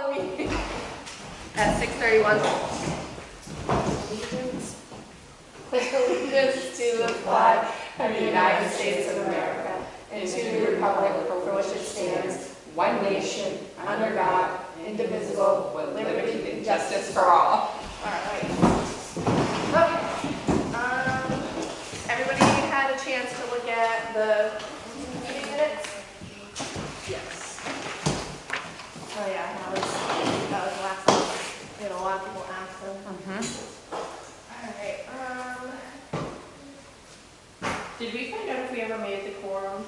call the meeting at 6:31. Pledge allegiance to the flag of the United States of America and to the republic for which it stands, one nation, under God, indivisible, with liberty and justice for all. All right. Okay. Everybody had a chance to look at the meeting minutes? Yes. Oh yeah, that was last week. We had a lot of people ask them. All right. Did we find out if we ever made the quorum?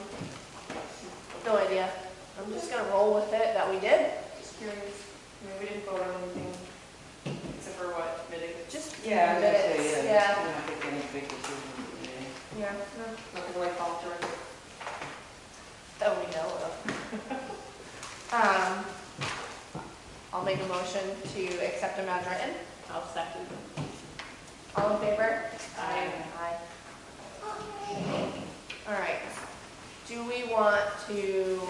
No idea. I'm just gonna roll with it that we did. Just curious. I mean, we didn't vote on anything except for what, minutes? Just Yeah, minutes. Yeah. We're not making any big decisions today. Yeah. Nothing to like fall through. That we know of. I'll make a motion to accept them as written. I'll second. All in favor? Aye. Aye. All right. Do we want to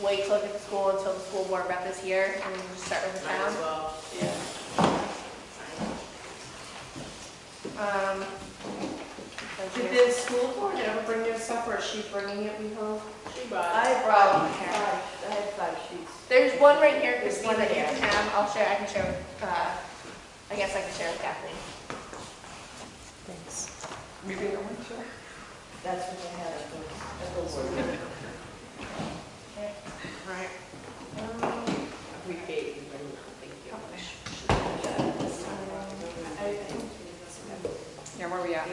wait to look at the school until the school board rep is here and then just start with the Might town? as well, yeah. Did the school board ever bring their stuff, or is she bringing it, we hope? She brought it. I brought I had 5 sheets. There's one right here, Christine, one that you here. can have. I'll share. I can share with. I guess I can share with Kathleen. Thanks. Maybe I want to. That's what I had at the board. Okay. All right. We paid, thank you. Yeah, where are we at?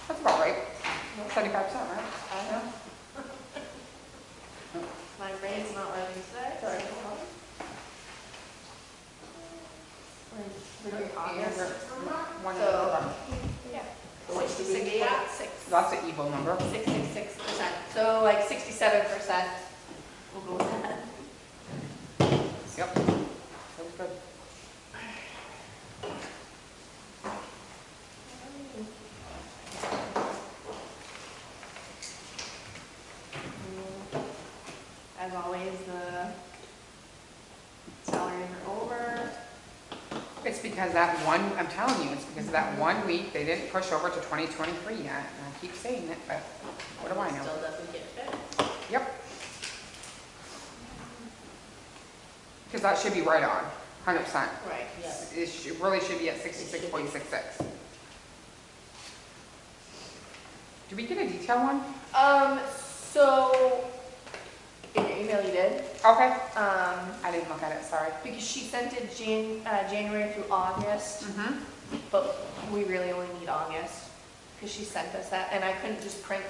That's about right. 75%, right? I know. My brain's not working today. Sorry. We're doing August. One So, number. yeah. 66.6. That's an evil number. 666%. So like 67%. We'll go with that. Yep. That was good. As always, the salaries are over. It's because that one, I'm telling you, it's because of that 1 week, they didn't push over to 2023 yet. And I keep saying it, but what do I know? Still doesn't get fit. Yep. Because that should be right on, 100%. Right. Yes. It really should be at 66.66. Did we get a detailed one? So in your email you did. Okay. I didn't look at it, sorry. Because she sent it January through August, but we really only need August because she sent us that, and I couldn't just print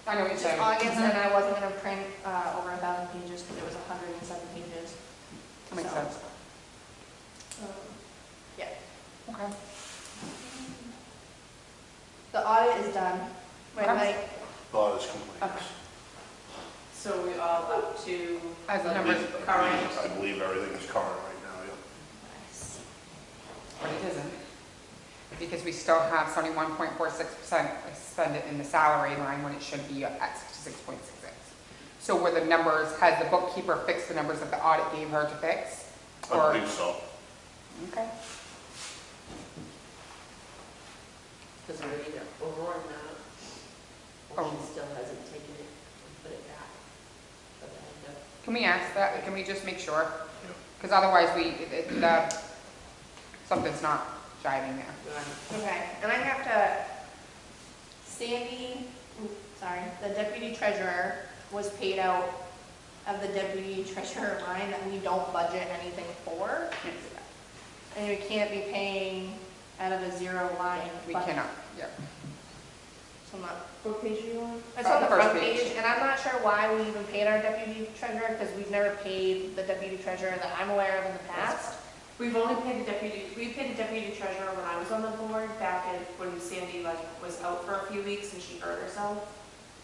I know what you're just saying. August, and I wasn't going to print over 1,000 pages because it was 107 pages. That makes So, sense. Yeah. Okay. The audit is done. Right, Okay. Mike? Thought is complete. Okay. So we all up to As the I numbers, believe- current. I believe everything is current right now, yeah. but it isn't. Because we still have 71.46% expended in the salary line when it should be at 66.66. So were the numbers, has the bookkeeper fixed the numbers that the audit gave her to fix? I believe so. Okay. Because we're either over or not, Oh. or she still hasn't taken it and put it back. But I had to- Can we ask that? Can we just make sure? Yeah. Because otherwise something's not jiving there. Okay, and I have to, the deputy treasurer was paid out of the deputy treasurer line that we don't budget anything for. Can't do that. And we can't be paying out of a zero line. We but- cannot, yep. So I'm not, What page are you on? it's on the first front page. page, and I'm not sure why we even paid our deputy treasurer, because we've never paid the deputy treasurer that I'm aware of in the past. We've only paid the deputy, we paid the deputy treasurer when I was on the board, back in, when Sandy was out for a few weeks and she hurt herself.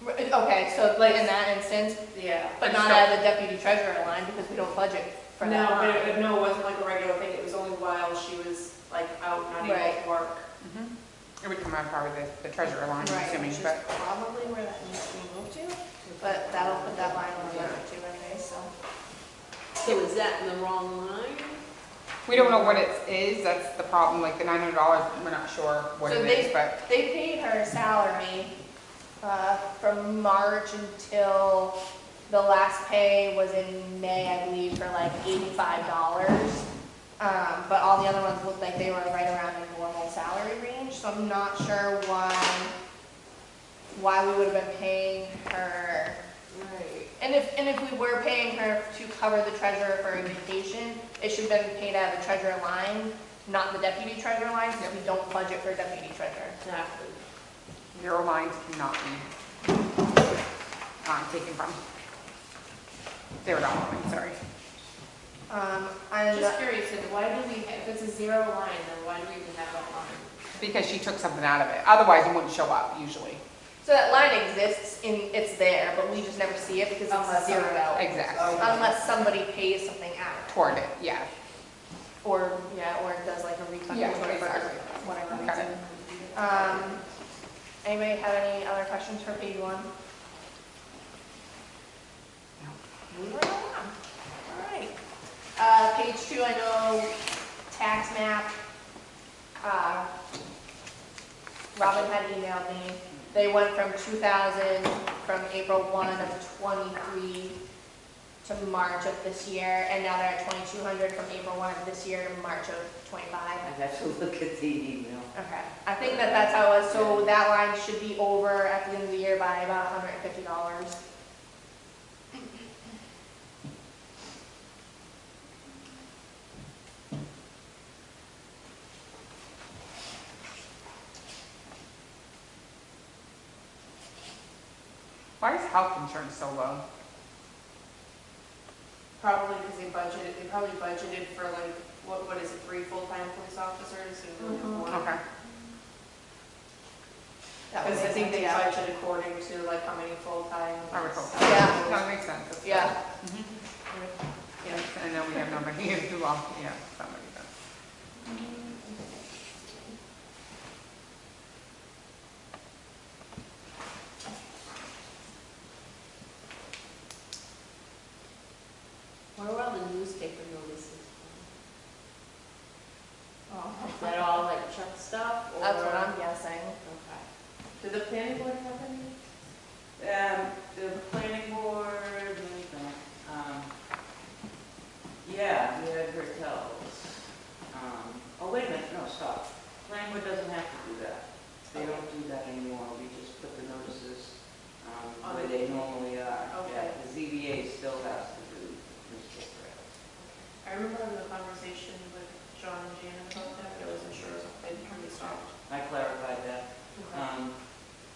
Okay, so like in that instance, Yeah. but not out of the deputy treasurer line, because we don't budget for that No, line. but it wasn't like a regular thing, it was only while she was like out, not able Right. to work. Mhm. It would come out probably the treasurer line, I'm Right, assuming, which is but probably where that needs to be moved to, but that'll put that line on the budget too anyway, so. So is that in the wrong line? we don't know what it is, that's the problem, like the $900, we're not sure what So it is, but They paid her salary, from March until the last pay was in May, I believe, for like $85. But all the other ones looked like they were right around the normal salary range, so I'm not sure why we would have been paying her. Right. And if we were paying her to cover the treasurer for a vacation, it should have been paid out of the treasurer line, not the deputy treasurer line, because we don't budget for deputy treasurer. Exactly. zero lines cannot be taken from. $0 line, sorry. And Just curious, then why do we, if it's a zero line, then why do we even have that line? Because she took something out of it, otherwise it wouldn't show up usually. so that line exists, it's there, but we just never see it because it's Unless zeroed out. Exactly, Unless somebody pays something out, toward it, yeah. or it does like a refund Yeah, to her for exactly. whatever Got it. reason. Anybody have any other questions for page 1? Moving right along. All right. Page 2, I know tax map. Robin had emailed me. They went from 2,000 from April 1 of 23 to March of this year, and now they're at 2,200 from April 1 of this year to March of 25. I have to look at the email. Okay, I think that's how it was, so that line should be over at the end of the year by about $150. Why is health insurance so low? Probably because they probably budgeted for like, what is it, 3 full-time police officers and really Mhm. one? Okay. That would Because I make think sense, they yeah. budget according to like how many full-time. I would hope. Yeah. That makes sense. That's Yeah. good. Mhm. Yeah, and then we have nobody here too long, yeah, somebody does. What are all the newspaper notices? Oh, Is that all like Chuck stuff? Or? that's what I'm guessing. Okay. Did the planning board have any? The planning board, let me think. Yeah, we had hotels. Oh, wait a minute, no, stop. Planning board doesn't have to do that. They don't do that anymore. We just put the notices where they normally are. Okay. Yeah, the ZBA still has to do newspaper ads. I remember having a conversation with John and Janet about that, but I wasn't sure if it can be stopped. I clarified that.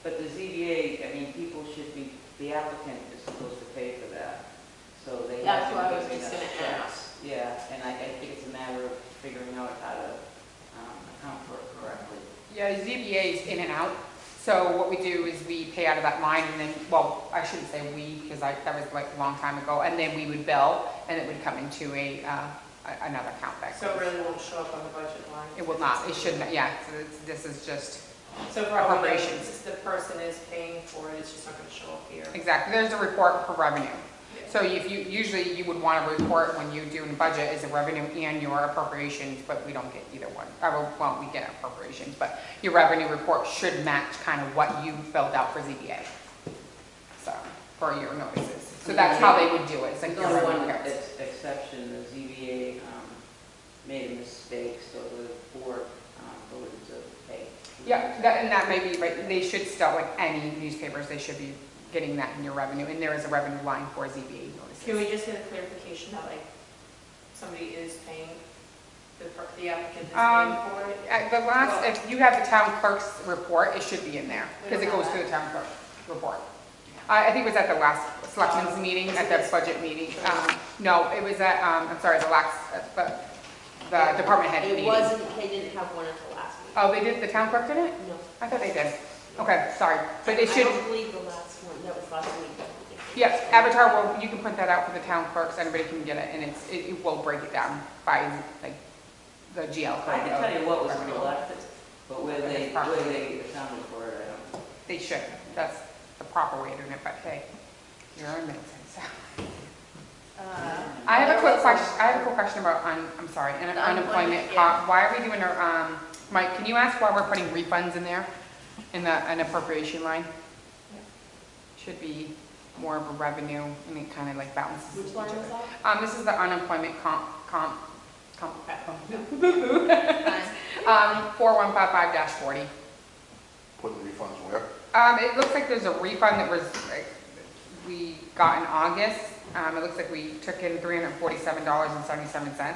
But the ZBA, I mean, people should be, the applicant is supposed to pay for that. So they have That's to. what I was give just us gonna checks. ask. Yeah, and I think it's a matter of figuring out how to account for it correctly. Yeah, ZBA is in and out. So what we do is we pay out of that line and then, well, I shouldn't say we, because that was like a long time ago. And then we would bill and it would come into another account back. So it really won't show up on the budget line? It will not, it shouldn't, yeah, so this is just, So probably Appropriations. the person is paying for it, it's just not going to show up here. exactly, there's a report for revenue. So if you, usually you would want a report when you do a budget is a revenue and your appropriations, but we don't get either one. Well, we get appropriations, but your revenue report should match kind of what you filled out for ZBA. So, for your notices. So that's how they would do it, it's like There's your only revenue one reports. exception, the ZBA made a mistake, so the board voted to pay. Yeah, and that may be, right, they should still, like any newspapers, they should be getting that in your revenue, and there is a revenue line for ZBA notices. Can we just get a clarification that like somebody is paying, the applicant is paying for it? At the last, if you have the town clerk's report, it should be in there, because it goes to the town clerk report. I think it was at the last selectmen's meeting, at the budget meeting. No, it was at, I'm sorry, the department head It meeting. wasn't, they didn't have one at the last meeting. Oh, they did, the town clerk did it? No. I thought they did. Okay, sorry, but it I should, don't believe the last one, that was last week. yes, Avatar will, you can print that out for the town clerks, anybody can get it, and it will break it down by, like, the GL code. I can tell you what was Revenue. collected. But where they accounted for it, I don't. They should, that's the proper way of doing it, but hey, you're in Middleton, so. I have a quick question about, I'm sorry, The unemployment. unemployment, yeah. Why are we doing our, Mike, can you ask why we're putting refunds in there, in an appropriation line? Should be more of a revenue, and it kind of like balances Which each line other. is that? This is the unemployment comp, 4155-40. Putting refunds where? It looks like there's a refund that was, like, we got in August. It looks like we took in $347.77.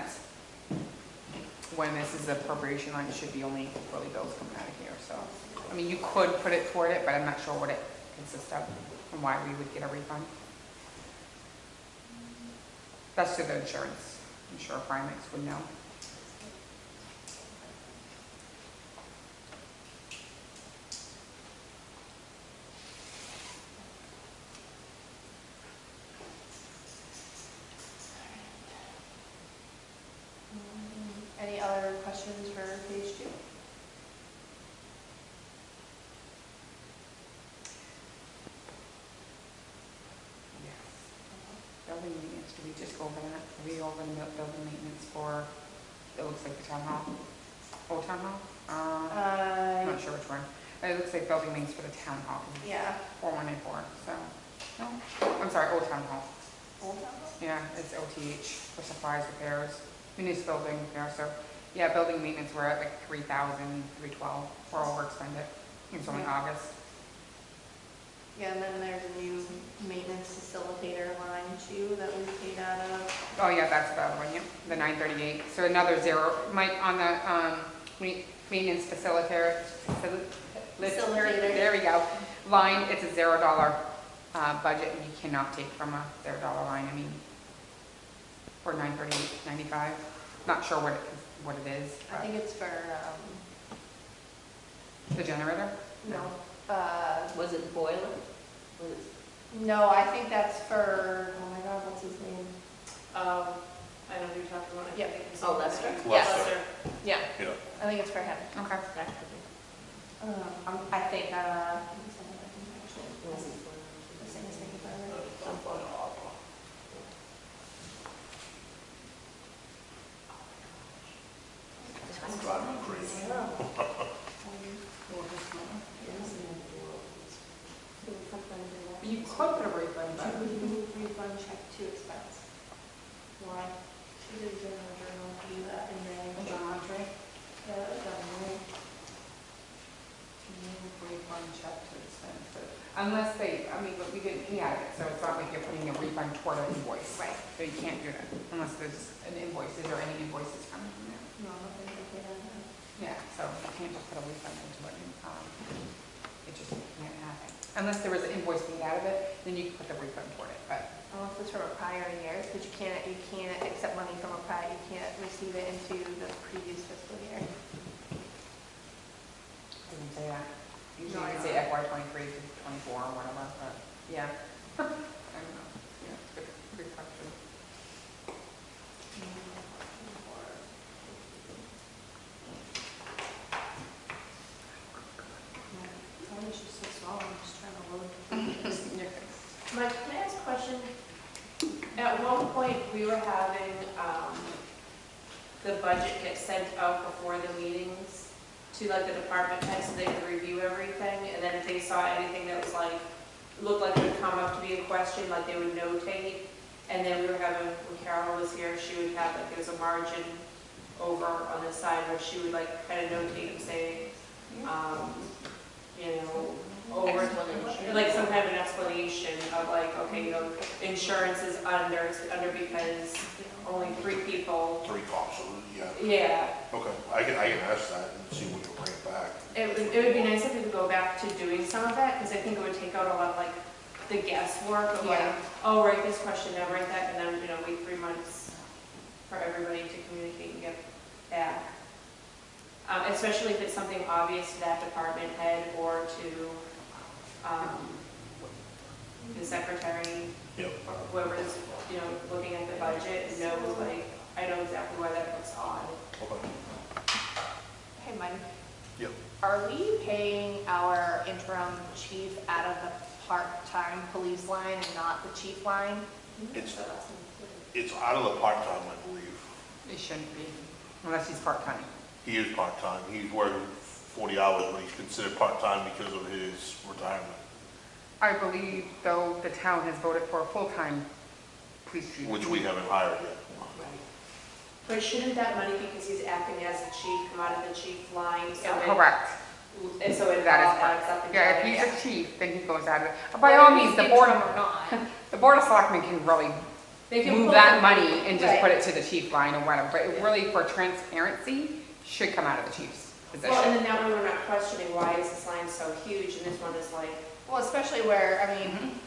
When this is appropriation line, it should be only quarterly bills coming out of here, so. I mean, you could put it toward it, but I'm not sure what it consists of and why we would get a refund. That's to the insurance. I'm sure Primex would know. Any other questions for page 2? Yes. Building maintenance, do we just go over that? Are we over the building maintenance for, it looks like the town hall? Old town hall? I'm not sure which one. It looks like building maintenance for the town hall. Yeah. 4194, so, no, I'm sorry, old town hall. Old Town Hall? Yeah, it's OTH for supplies, repairs, municipal building repair, so, yeah, building maintenance, we're at like 3,312, we're overexpended, it's only Yeah. August. Yeah, and then there's a new maintenance facilitator line too that we paid out of. Oh, yeah, that's the other one, yep, the 938, so another zero, Mike, on the, maintenance facilitator, Facilitator. there we go, line, it's a $0, budget, and you cannot take from a $0 line, I mean, for 938.95, not sure what it is, I think it's for, the generator? no, Was it boiler? Was it? no, I think that's for, oh my God, what's his name? I know who you're talking about. I Yep. think it's- Oh, Lester? Lester. Yeah, Yeah. I think it's for him. Okay. I think, Was it boiler? I'm driving crazy. You could put a refund, but refund check to expense. Why? She did it in her journal, do that in May. journal entry, Yeah, that was done in May. refund check to expense, but unless they, I mean, but we didn't pay out of it, so it's not like you're putting a refund toward an invoice. Right. So you can't do that unless there's an invoice, is there any invoices coming from there? No, I think they paid out of that. Yeah, so you can't just put a refund into it, it just can't happen. Unless there was an invoice paid out of it, then you can put the refund toward it, but. Unless it's from a prior year, because you can't accept money from a prior, you can't receive it into the previous fiscal year. Doesn't say that. Usually No, I you know. say FY '23 to '24 or whatever, but, yeah. I don't know, yeah, it's a good question. It's just so small, I'm just trying to load. Yeah. Mike, can I ask a question? At one point, we were having, the budget get sent out before the meetings to like the department heads so they could review everything, and then if they saw anything that was like, looked like it would come up to be a question, like they would notate. And then we were having, when Carol was here, she would have, like, there was a margin over on the side where she would like kind of notate and say, you know, over, Explanation. like some kind of an explanation of like, okay, you know, insurance is under, it's under because only 3 people. 3 cops, so, yeah. Yeah, Okay, I can ask that and see if we can bring it back. it would be nice if we could go back to doing some of that, because I think it would take out a lot of like the guesswork of like, Yeah. oh, write this question down, write that, and then, you know, wait 3 months for everybody to communicate and get back. Especially if it's something obvious to that department head or to the secretary, Yep. or whoever's, you know, looking at the budget and knows like, I know exactly why that looks odd. Okay. Hey, Mike, Yep. Are we paying our interim chief out of the part-time police line and not the chief line? It's out of the part-time, I believe. It shouldn't be, unless he's part-time. He is part-time. He's working 40 hours, but he's considered part-time because of his retirement, I believe, though, the town has voted for a full-time police chief. which we haven't hired yet. But shouldn't that money, because he's acting as the chief, come out of the chief line? So it- Correct. And so it That is all correct. adds up Yeah, together. if he's a chief, then he goes out of it. By all means, the board, Interim or not. the board of selectmen can really They can move pull that the- money and just Right. put it to the chief line or whatever, but it really, for transparency, should come out of the chief's Well, and position. then that way we're not questioning why is this line so huge and this one is like, Well, especially where, I mean,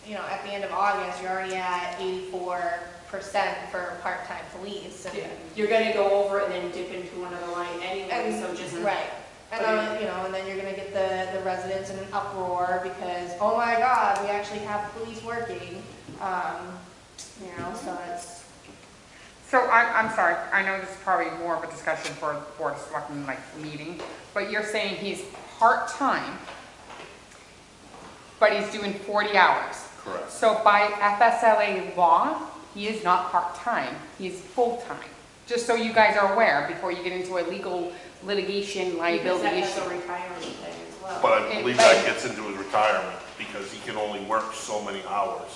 you know, at the end of August, you're already at 84% for part-time police. And, you're gonna go over it and then dip into another line anyway, And- so just. Right. And, you know, and then you're gonna get the residents in an uproar because, oh my God, we actually have police working. You know, so it's, So I'm sorry, I know this is probably more of a discussion for a board of selectmen like meeting, but you're saying he's part-time, but he's doing 40 hours. Correct. So by FSLA law, he is not part-time, he's full-time. Just so you guys are aware, before you get into a legal litigation Because liability that has issue. a retirement thing as well. But I believe that gets into his retirement because he can only work so many hours.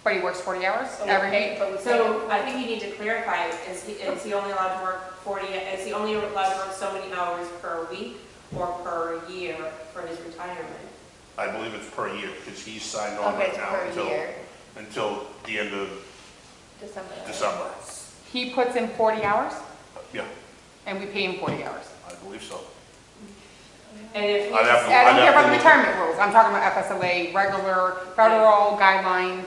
But he works 40 hours so every we pay, week? but we pay So I think you need to clarify, is he only allowed to work 40, is he only allowed to work so many hours per week or per year for his retirement? I believe it's per year because he's signed on Okay, right it's now per year, until the end of December. December. He puts in 40 hours Yeah, and we pay him 40 hours. I believe so. And if I'd have he's, to- I don't care about the look at- retirement rules, I'm talking about FSLA, regular, federal guideline,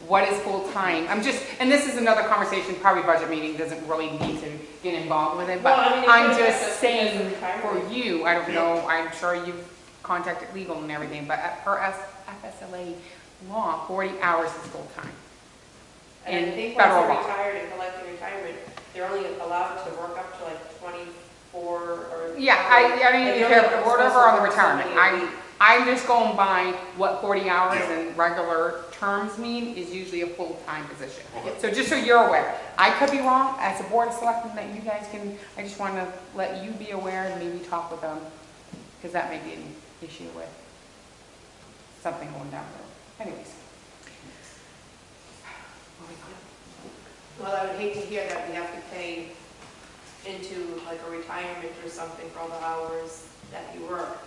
what is full-time? I'm just, and this is another conversation, probably budget meeting doesn't really need to get involved with it, but Well, I mean, it I'm could affect us just because of saying for retirement. you, I don't Yeah. know, I'm sure you've contacted legal and everything, but per FSLA law, 40 hours is full-time. and I in think once federal they're law. retired and collecting retirement, they're only allowed to work up to like 24 or. Yeah, I don't Like, even they're care, only supposed whatever to on the work so retirement, many a week. I'm just going by what 40 hours Yeah. in regular terms mean is usually a full-time position. Okay. So just so you're aware, I could be wrong, as a board of selectmen that you guys can, I just want to let you be aware and maybe talk with them, because that may be an issue with something going down the road. Anyways. Well, I would hate to hear that we have to pay into like a retirement or something for all the hours that you worked.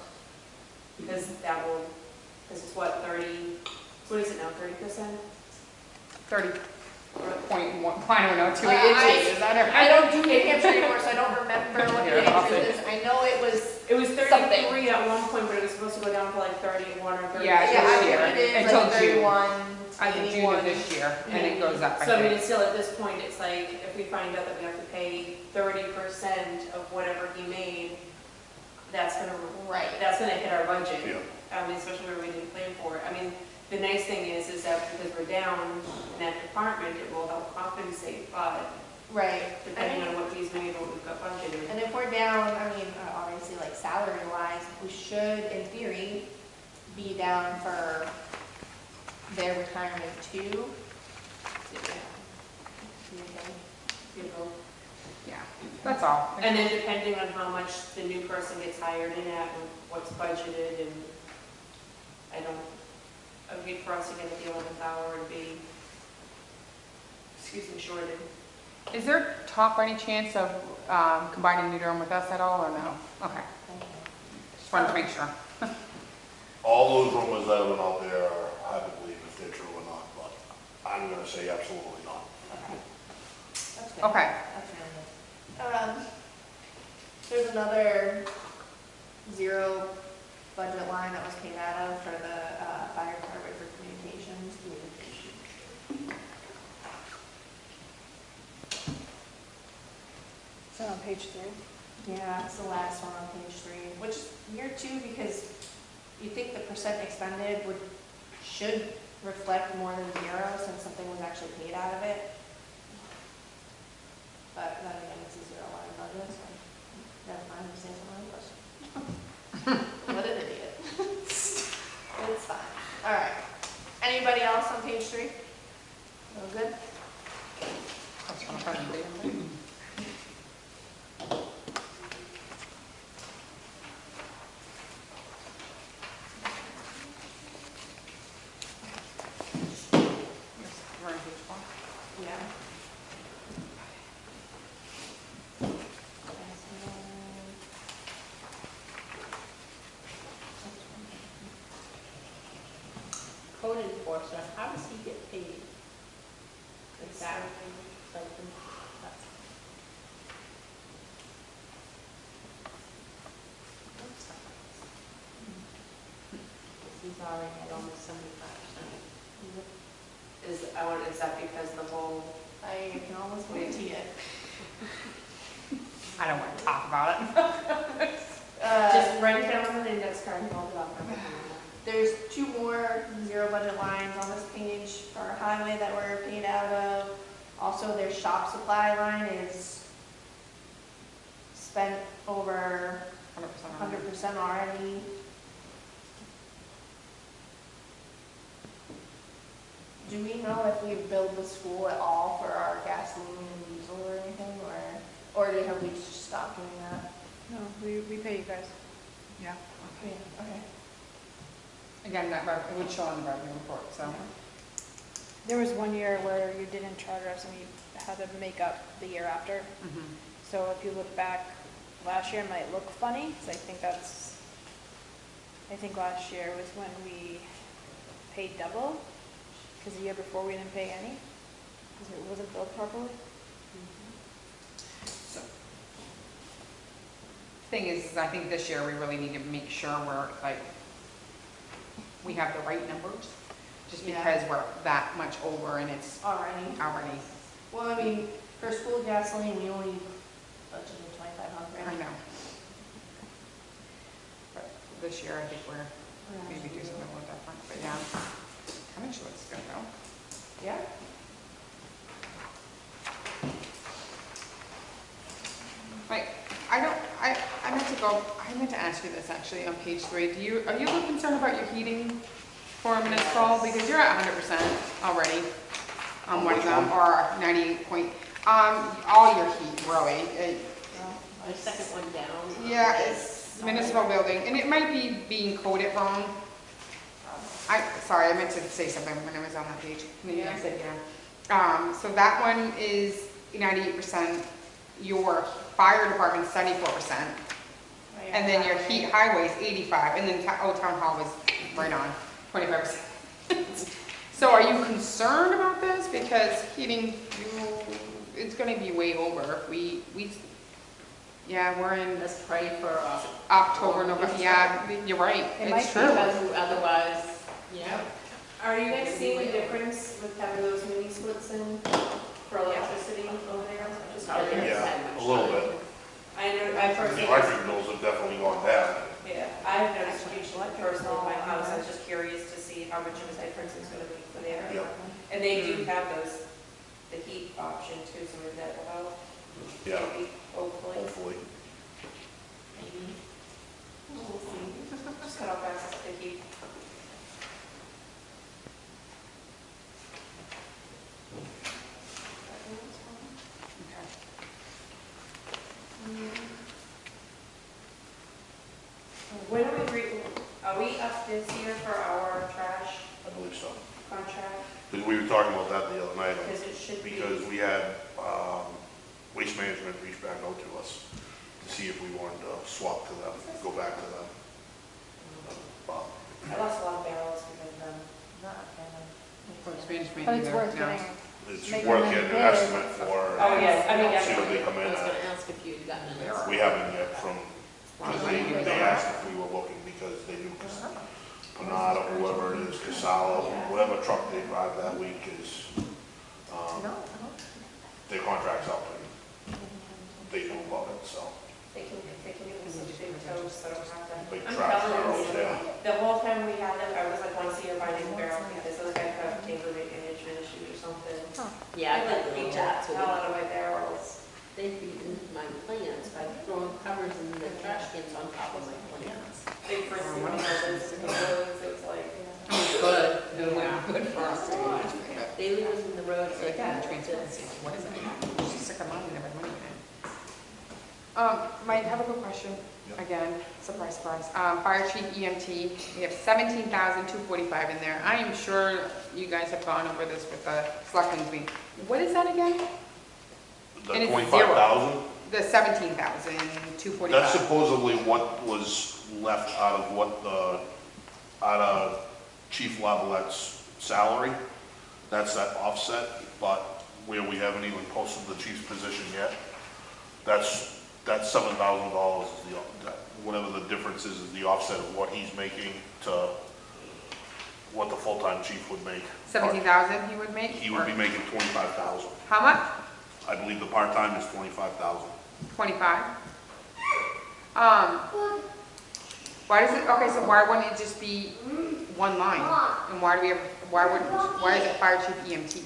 Because that will, this is what, 30, what is it now, 30%? 30.1, I don't know, 2 I- inches, is that ever? I don't do New Hampshire anymore, so I don't remember what the Yeah, I'll answer say. is. I know it was, It was Something. 33 at one point, but it was supposed to go down to like 31 or 32. Yeah, yeah, I this year, think it is until like June. 31, I think June of this year, and it goes up, I So I mean, think. it's still at this point, it's like, if we find out that we have to pay 30% of whatever he made, that's gonna hit our budget. Yeah. Especially where we didn't plan for it. I mean, the nice thing is that because we're down in that department, it will help compensate, but right. depending on what he's made or what we've got budgeted. And if we're down, I mean, obviously like salary wise, we should in theory be down for their retirement too. You know. Yeah, that's all. And then depending on how much the new person gets hired in at and what's budgeted and I would hate for us to get at the 11th hour and be, shorted. Is there talk by any chance of combining New Durham with us at all, or no? Okay, just wanted to make sure. All those rumors that have been out there are hard to believe if they're true or not, but I'm gonna say absolutely not. That's good. Okay, That's really good. There's another zero budget line that was paid out of for the fire department for communications. Is that on page 3? Yeah, it's the last one on page 3, which is weird too because you think the percent expended should reflect more than zero since something was actually paid out of it. But then again, it's a zero line budget, so never mind, I'm saying something else. We're on page 4. Yeah. Code enforcer, how does he get paid? Like that, something, that's. He's already at almost 75%. Is that because the whole, I can almost guarantee it. I don't want to talk about it. just write it down on the index card and hold it up. There's 2 more zero budget lines on this page for highway that we're paid out of. Also, their shop supply line is spent over 100% already. Do we know if we billed the school at all for our gasoline and diesel or anything, or have we just stopped doing that? No, we pay you guys. Yeah. Yeah, okay. Again, it would show on the revenue report, so. There was one year where you didn't charge us and we had to make up the year after. Mhm. So if you look back, last year might look funny, because I think last year was when we paid double, because the year before we didn't pay any, because it wasn't billed properly. Thing is I think this year we really need to make sure we're we have the right numbers, just Yeah. because we're that much over and it's Already. already, Well, I mean, for school gasoline, we only budgeted $2,500. I know. But this year I think we're maybe do something a little different, but yeah. How much looks good though? Yeah. Like, I meant to ask you this actually on page 3. Are you a little concerned about your heating for municipal? Because you're at 100% already on one of them, or 98 point, all your heat really. The second one down. Yeah, it's municipal building, and it might be being coded wrong. Sorry, I meant to say something when I was on that page. Yeah. I said, yeah. So that one is 98%, your fire department's 74%, and then your heat highway's 85%, and then town hall was right on, 25%. So are you concerned about this? Because heating, it's gonna be way over. Yeah, we're in Let's pray for, October, November, yeah, you're right, It might it's be true. because otherwise, yeah. Are you guys seeing a difference with having those mini splits in for electricity over there? Just curious. Yeah, a little bit. I know, I've heard. The electric bills have definitely gone down. Yeah, I've noticed a huge personally in my house. I was just curious to see how much of a difference it's gonna be for there. Yep. And they do have the heat option too, so maybe that will help. Yeah, Maybe, hopefully. hopefully. Maybe. We'll see. Just cut off fast to keep. Okay. When are we up this year for our trash I believe so. contract? Because we were talking about that the other night, Because it should be. because we had Waste Management reach back out to us to see if we wanted to swap to them, go back to them. I lost a lot of barrels because of them. Waste management But it's either, worth no. getting. It's Making worth them getting an bid. estimate for, Oh, yes, I mean, see what they come I in was at. gonna ask if you'd gotten an answer. We haven't yet from, because they asked if we were looking, because they knew Panada, whoever it is, Casala, whatever truck they drive that week is, their contract's up and they know about it, so. They can give us some big toes, so I don't have to. Big I'm trash telling barrels, you, yeah. the whole time we had them, I was like, once a year buying a barrel because those guys have chambermaid management issues or something. Yeah, I They did beat reach out the to hell them. out of my barrels. They beat into my plans by throwing covers in the trash cans on top of my plans. Big frisbee, one of those, it was like, Good. Good for us. They leave us in the road. So they kind of transfer, what is it? extra money, there was money in it. Mike, I have a quick question. Yeah. Again, surprise, surprise. Fire chief EMT, we have 17,245 in there. I am sure you guys have gone over this with the selectmen's meeting. What is that again? The And it's 25,000, The 17,245. that's supposedly what was left out of Chief Lavallette's salary. That's that offset, but where we haven't even posted the chief's position yet, that's $7,000 is whatever the difference is the offset of what he's making to what the full-time chief would make. 17,000 he would make? He would be making 25,000. How much? I believe the part-time is 25,000. 25? Why does it, okay, so why wouldn't it just be one line? And why is it fire chief EMT?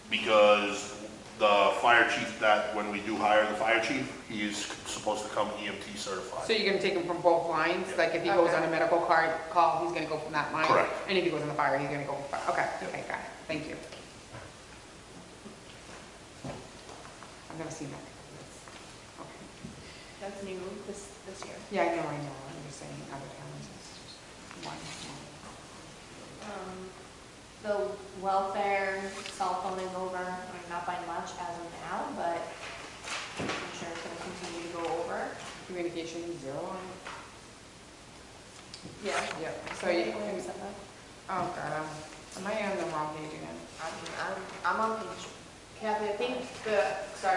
Because the fire chief when we do hire the fire chief, he is supposed to come EMT certified. So you're gonna take him from both lines? Yeah. Like if he goes on a medical call, he's gonna go from that line? Correct. And if he goes on the fire, he's gonna go from fire? Okay, Yeah. okay, got it. Thank you. I've never seen that. Okay. That's new this year. Yeah, I know. I'm just saying other towns, it's just one. The welfare cell phoning over, I mean, not by much as of now, but I'm sure it's gonna continue to go over. Communication, 0 on it? Yeah. Yep. So you can, oh God, am I on the wrong page again? I'm on page. Kathy, I think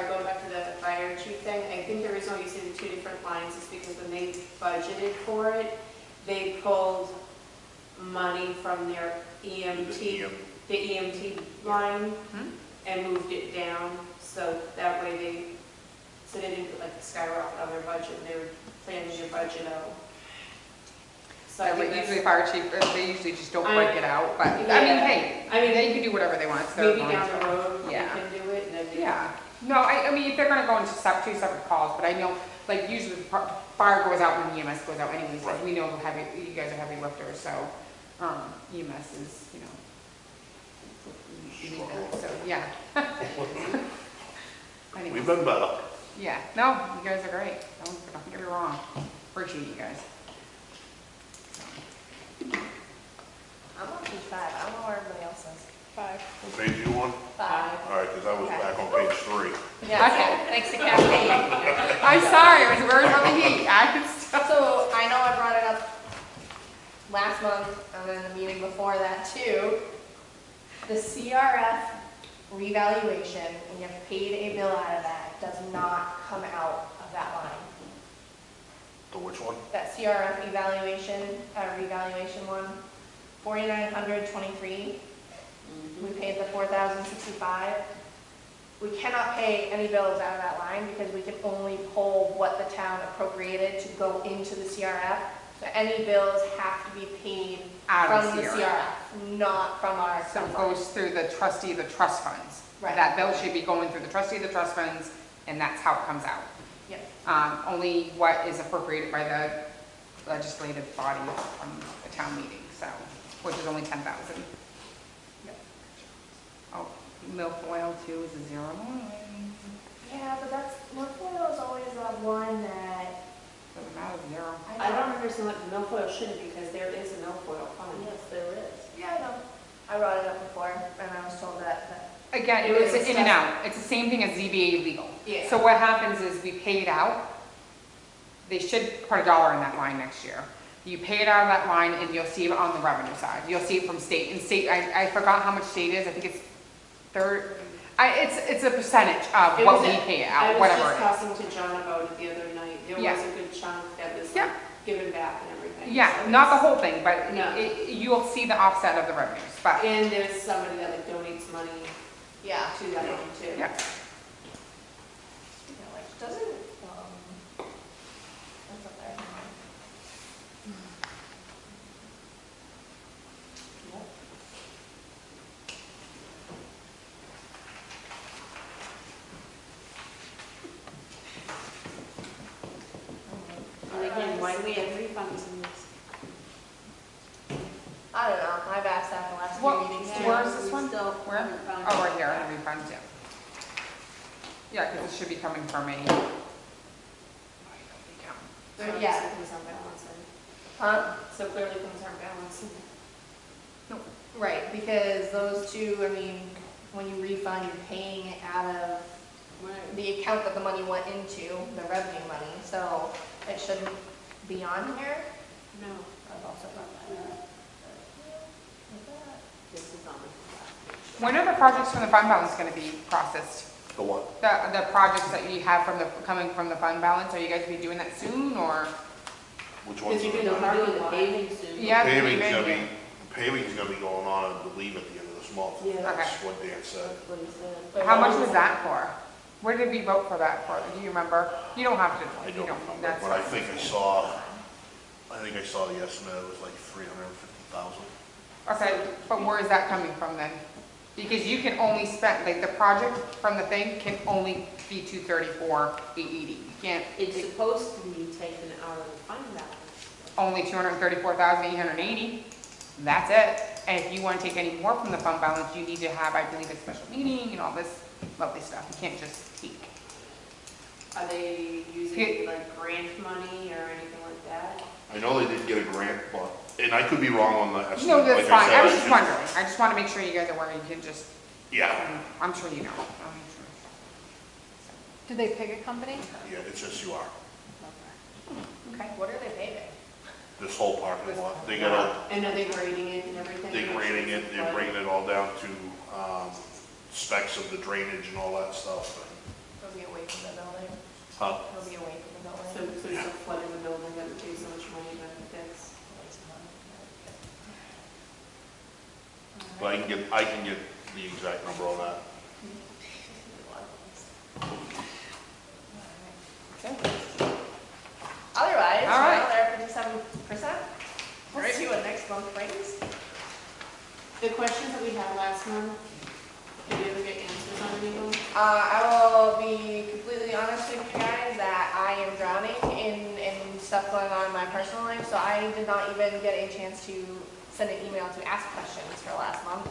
going back to the fire chief thing, I think the reason why you see the two different lines is because when they budgeted for it, they pulled money from their EMT, the EMT line, and moved it down, so that way they didn't like skyrocket on their budget, they were planning their budget out. So I Yeah, think but that's- usually fire chief, they usually just don't break it out, but, I mean, Yeah. hey, I mean, they can do whatever they want, it's their maybe money. down the road, they Yeah. can do it, and then they Yeah, no, I mean, if they're gonna go into two separate calls, but I know, like, usually the fire goes out when EMS goes out anyways, like, we know you guys are heavy lifters, so, EMS is, you know, you need that, so, yeah. Anyways. We've been better. Yeah, no, you guys are great, don't get me wrong, appreciate you guys. I'm on page 5, I don't know where everybody else is. 5. What page you on? 5. All right, because I was back on page 3. Yeah, thanks to Kathy. I'm sorry, I was worried about the heat, So I know I brought it up last month and then the meeting before that too. The CRF revaluation, when you have paid a bill out of that, does not come out of that line. The which one? That CRF revaluation one, 4,923. We paid the 4,065. We cannot pay any bills out of that line because we can only pull what the town appropriated to go into the CRF. So any bills have to be paid Out of from the CRF, not from our. So it goes through the trustee of the trust funds. Right. That bill should be going through the trustee of the trust funds, and that's how it comes out. Yep. Only what is appropriated by the legislative body from the town meeting, so, which is only 10,000. Yep. Oh, milk oil too is a 0 line. Yeah, but milfoil is always that one that. Doesn't matter, 0. I don't understand what the milfoil shouldn't, because there is a milfoil fund. Yes, there is. Yeah, I know. I brought it up before and I was told that. Again, It was it's in and discussed. out. It's the same thing as ZBA legal. Yeah. So what happens is we pay it out. They should put $1 in that line next year. You pay it out of that line and you'll see it on the revenue side. You'll see it from state. And state, I forgot how much state is. I think it's it's a percentage of what we pay out, whatever I it was is. just talking to John about it the other night. There Yeah. was a good chunk that was Yeah. like given back and everything. Yeah, So not the it's- whole thing, but No. you'll see the offset of the revenues. But And there's somebody that like donates money Yeah. to that one too. yeah. Which doesn't, that's up there. And again, why do we have refunds in this? I don't know, I've asked that the last What- few meetings Yeah. too. Where's this one? Still Where? haven't found Oh, it. right here, on the refunds, yeah. Yeah, because it should be coming from a. So Yeah. it comes on balancing. Huh? So clearly comes on balancing. Right, because those two, I mean, when you refund, you're paying it out of the account that the money went into, the revenue money, so it shouldn't be on here. No, I've also got that. this is on the. When are the projects from the fund balance gonna be processed? The what? The projects that you have coming from the fund balance, are you guys gonna be doing that soon, or? Which ones? Because you are can they? do the paving soon. Yeah, Paving's paving, gonna yeah. be, paving's gonna be going on, I believe, at the end of this month. Yeah. That's what Dan said. What he said. How much was that for? Where did we vote for that for? Do you remember? You don't have to. I you don't remember, that's but I fine. think I saw the estimate, it was like 350,000. Okay, but where is that coming from then? Because you can only spend, like, the project from the thing can only be 234, 880. You can't, It's supposed to be taken out of the fund balance. only 234,880. That's it. And if you want to take any more from the fund balance, you need to have, I believe, a special meeting and all this lovely stuff. You can't just take. Are they using Yeah. any, like grant money or anything like that? I know they did get a grant, but, and I could be wrong on the estimate. No, that's Like fine. said, I was just wondering. I just want to make sure you guys are aware. You can just, Yeah, I'm sure you know. Do they pick a company? yeah, it's just you are. Okay, what are they paving? This whole parking lot, they gotta, And are they grading it and everything? they're grading it, they're bringing it all down to, specs of the drainage and all that stuff. It'll be away from the building. Huh? It'll be away from the So, building. so it's a flood in the building that would take so much money to fix. But I can get the exact number on that. Otherwise, All right. well, they're 57%. We'll see what next month brings. The questions that we had last month, did you ever get answers on any of them? I will be completely honest with you guys that I am drowning in stuff going on in my personal life, so I did not even get a chance to send an email to ask questions for last month.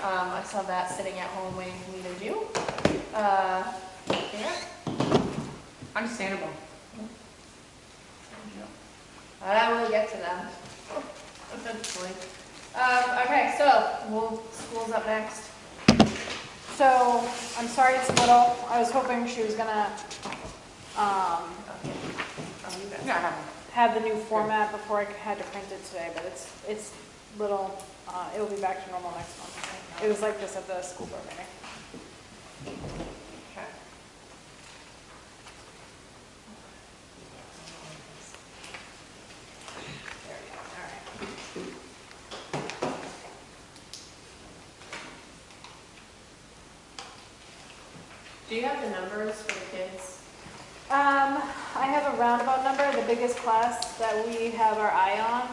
I still have that sitting at home waiting for me to do. Yeah, Understandable. but I will get to them eventually. Okay, so school's up next. So, I'm sorry it's little. I was hoping she was gonna, I'll leave it. Yeah, I have. have the new format before I had to print it today, but it's little, it'll be back to normal next month. It was like this at the school board meeting. Okay. There we go, all right. Do you have the numbers for the kids? I have a roundabout number. The biggest class that we have our eye on,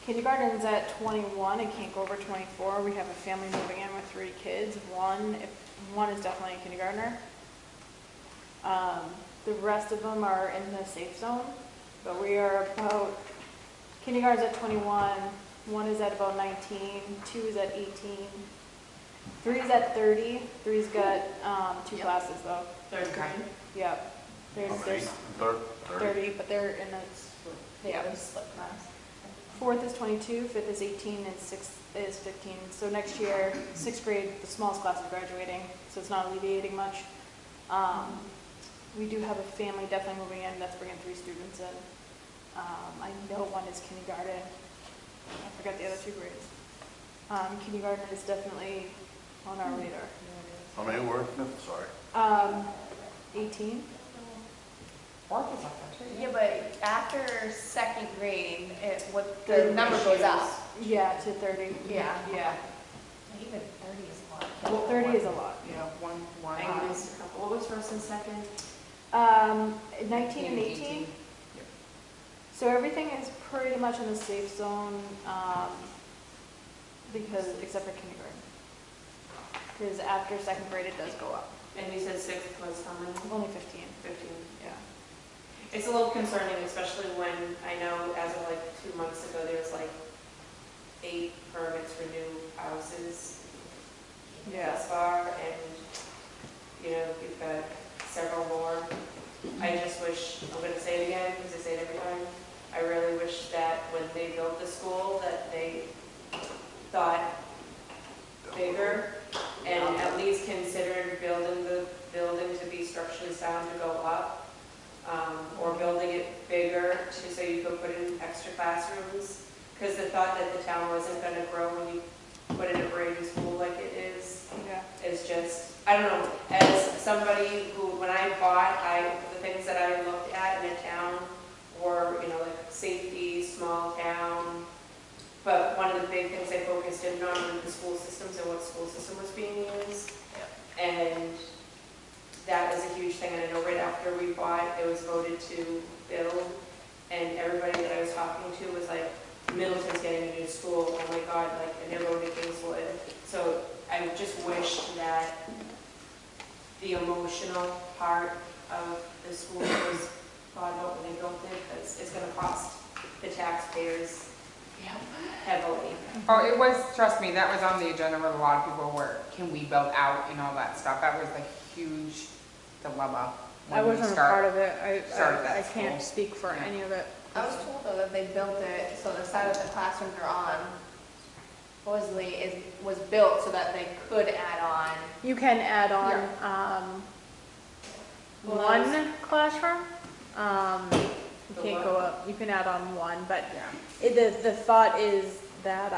kindergarten's at 21 and can't go over 24. We have a family moving in with 3 kids. One is definitely a kindergartner. The rest of them are in the safe zone, but we are about, kindergarten's at 21, 1 is at about 19, 2 is at 18, 3 is at 30. 3's got 2 classes though. Third grade? Yep. How many? There's Third? 30, but they're in a, Yeah, it was split class. 4th is 22, 5th is 18, and 6th is 15. So next year, 6th grade, the smallest class is graduating, so it's not alleviating much. We do have a family definitely moving in that's bringing 3 students in. I know one is kindergarten. I forgot the other 2 grades. Kindergarten is definitely on our radar. How many were? Sorry. 18. Fourth is up there too. Yeah, but after 2nd grade, the number goes up. Yeah, to 30. Yeah. Yeah. Even 30 is a lot. Well, 30 is a lot. Yeah, one. I missed a couple. What was first and second? 19 and 18. So everything is pretty much in the safe zone, because, except for kindergarten. Because after 2nd grade, it does go up. And you said sixth was how many? Only 15. 15. Yeah. It's a little concerning, especially when I know as of like 2 months ago, there was like 8 permits for new houses thus far, and, you know, we've got several more. I just wish, I'm gonna say it again, because I say it every time, I really wish that when they built the school, that they thought bigger and at least considered building the building to be structurally sound to go up, or building it bigger so you could put in extra classrooms. Because the thought that the town wasn't gonna grow when you put in a brand new school like it is just, I don't know, as somebody who, when I bought, the things that I looked at in a town were, you know, like safety, small town, but one of the big things I focused in on were the school systems and what school system was being used. And that was a huge thing, and I know right after we bought, it was voted to build, and everybody that I was talking to was like, Middleton's getting a new school, oh my God, like, and they're going to Kingswood. So I just wish that the emotional part of the school was thought about when they built it, because it's going to cost the taxpayers heavily. Oh, it was, trust me, that was on the agenda where a lot of people were, can we build out and all that stuff. That was a huge dilemma. I wasn't a part of it. I that can't school. speak for any of it. I was told though that they built it so the side that the classrooms are on supposedly was built so that they could add on. You can add on Well, one classroom. You can't go up, you can add on one, but the thought is that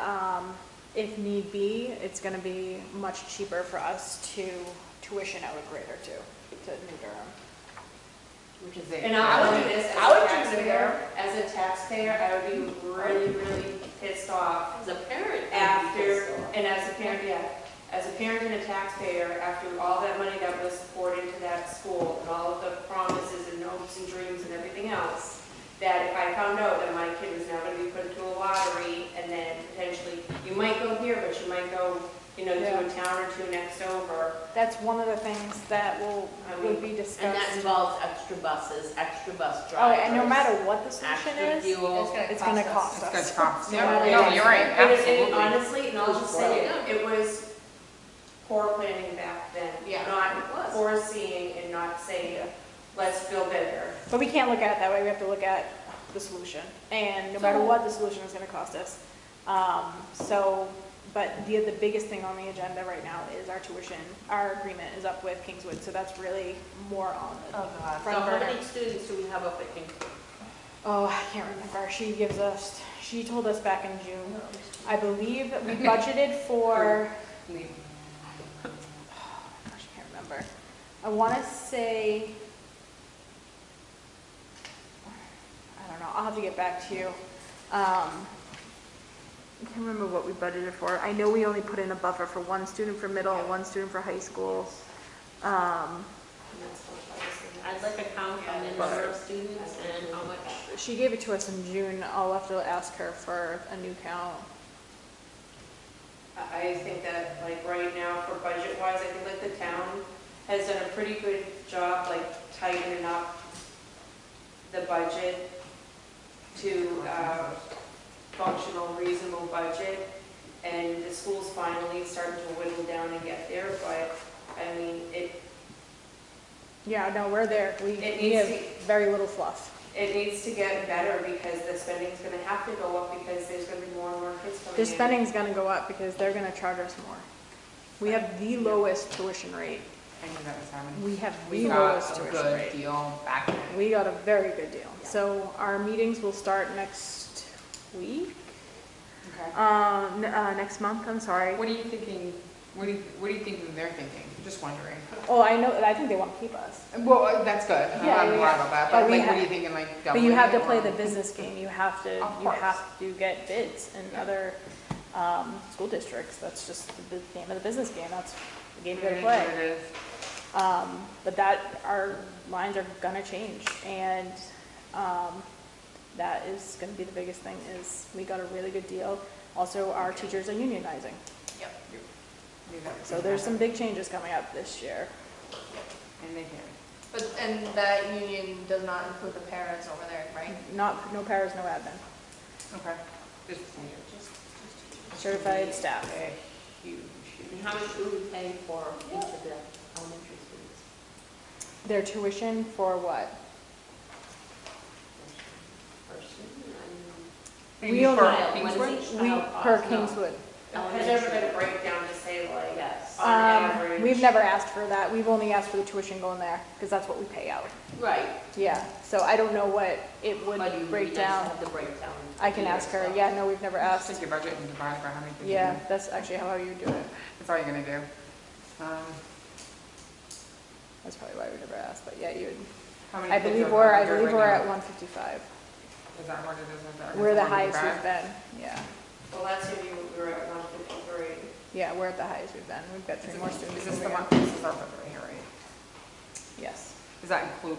if need be, it's gonna be much cheaper for us to tuition out a grade or two to New Durham. Which is And I'll tell you this, as a taxpayer, I would be really, really pissed off As a parent. after, and as a parent, as a parent and a taxpayer, after all that money that was poured into that school, and all of the promises and hopes and dreams and everything else, that if I found out that my kid was now gonna be put into a lottery, and then potentially, you might go here, but you might go, you know, to a town or two next over. That's one of the things that would be discussed. And that involves extra buses, extra bus Oh, drivers. and no matter what the solution Extra is, fuel. it's gonna cost It's us. gonna cost. No matter No, what. you're right, And absolutely. honestly, and I'll just say it was poor planning back then. Yeah. Not foreseeing and not saying, let's build bigger. But we can't look at it that way, we have to look at the solution, and no matter what the solution is gonna cost us. But the biggest thing on the agenda right now is our tuition. Our agreement is up with Kingswood, so that's really more on the Oh, God. So front how burner. many students do we have up at Kingswood? Oh, I can't remember, she told us back in June. I believe we budgeted for, gosh, I can't remember. I wanna say, I don't know, I'll have to get back to you. I can't remember what we budgeted for. I know we only put in a buffer for one student for middle and one student for high school. I'd like a count on the number of students and how much. She gave it to us in June. I'll have to ask her for a new count. I think that, like, right now, for budget-wise, I think like the town has done a pretty good job, like, tightening up the budget to functional, reasonable budget, and the school's finally starting to whittle down and get there, but, I mean, Yeah, no, we're there. We needs have very little fluff. it needs to get better, because the spending's gonna have to go up, because there's gonna be more and more kids coming in. Their spending's gonna go up because they're gonna charge us more. We have the lowest tuition rate. I knew that was happening. We have We the got lowest a tuition good rate. deal back then. We got a very good deal. So our meetings will start next week, Okay. next month, I'm sorry. What are you thinking, what do you think they're thinking? Just wondering. Oh, I think they want to keep us. Well, that's good. I'm Yeah, glad yeah. about that, But but we like, what are have- you thinking, like But you have to doubling play it the or- business game. You have Of course. to get bids in other school districts. That's just the name of the business game. That's the game you gotta It is play. what it is. But our lines are gonna change, and that is gonna be the biggest thing, is we got a really good deal. Also, our teachers are unionizing. Knew that was So gonna there's some happen. big changes coming up this year. And they can. And that union does not include the parents over there, right? No paras, no admin. Okay. Just Certified staff. a huge, And huge. how much do we pay for each of the elementary students? Their tuition for what? Maybe We only- for Child, Kingswood? what is each We, child per cost? No. Kingswood. Has there ever been a breakdown to say like, Yes. on average? We've never asked for that. We've only asked for the tuition going there, because that's what we pay out. Right. Yeah, so I don't know what it would But you break down. have the breakdown. I can ask her. Yeah, no, we've never asked. Just your budget and divide by how many kids you Yeah, do. that's actually how you do it. That's all you're gonna do. That's probably why we never asked, but yeah, you would. How many I kids believe are we're under right at now? 155. Is that what it is? Is that- We're the is that highest what we've been, yeah. Well, last year we were at 153. Yeah, we're at the highest we've been. We've got 3 more students. Is this the moving one, in. this is our budget right here, right? Yes, Does that include,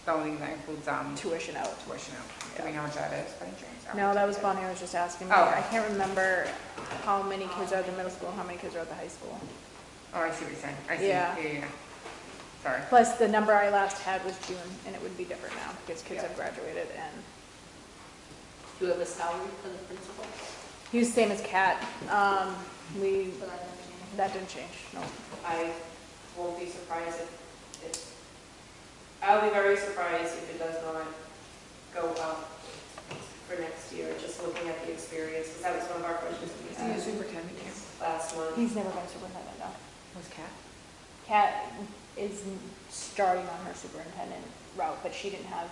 the only thing that includes, tuition out. tuition out? Do we know how much that is by any chance? No, that was Bonnie, I was just asking me. Oh. I can't remember how many kids are at the middle school, how many kids are at the high school. Oh, I see what you're saying. I see, Yeah. yeah. Sorry. Plus, the number I last had was June, and it would be different now, because kids Yeah. have graduated, and Do you have a salary for the principal? he was the same as Kat. We, So that doesn't change. that didn't change, no. I won't be surprised if, I'll be very surprised if it does not go up for next year, just looking at the experience, because that was one of our questions we Is he a had superintendent here? last month. He's never been superintendent, no. Who's Kat? Kat is starting on her superintendent route, but she didn't have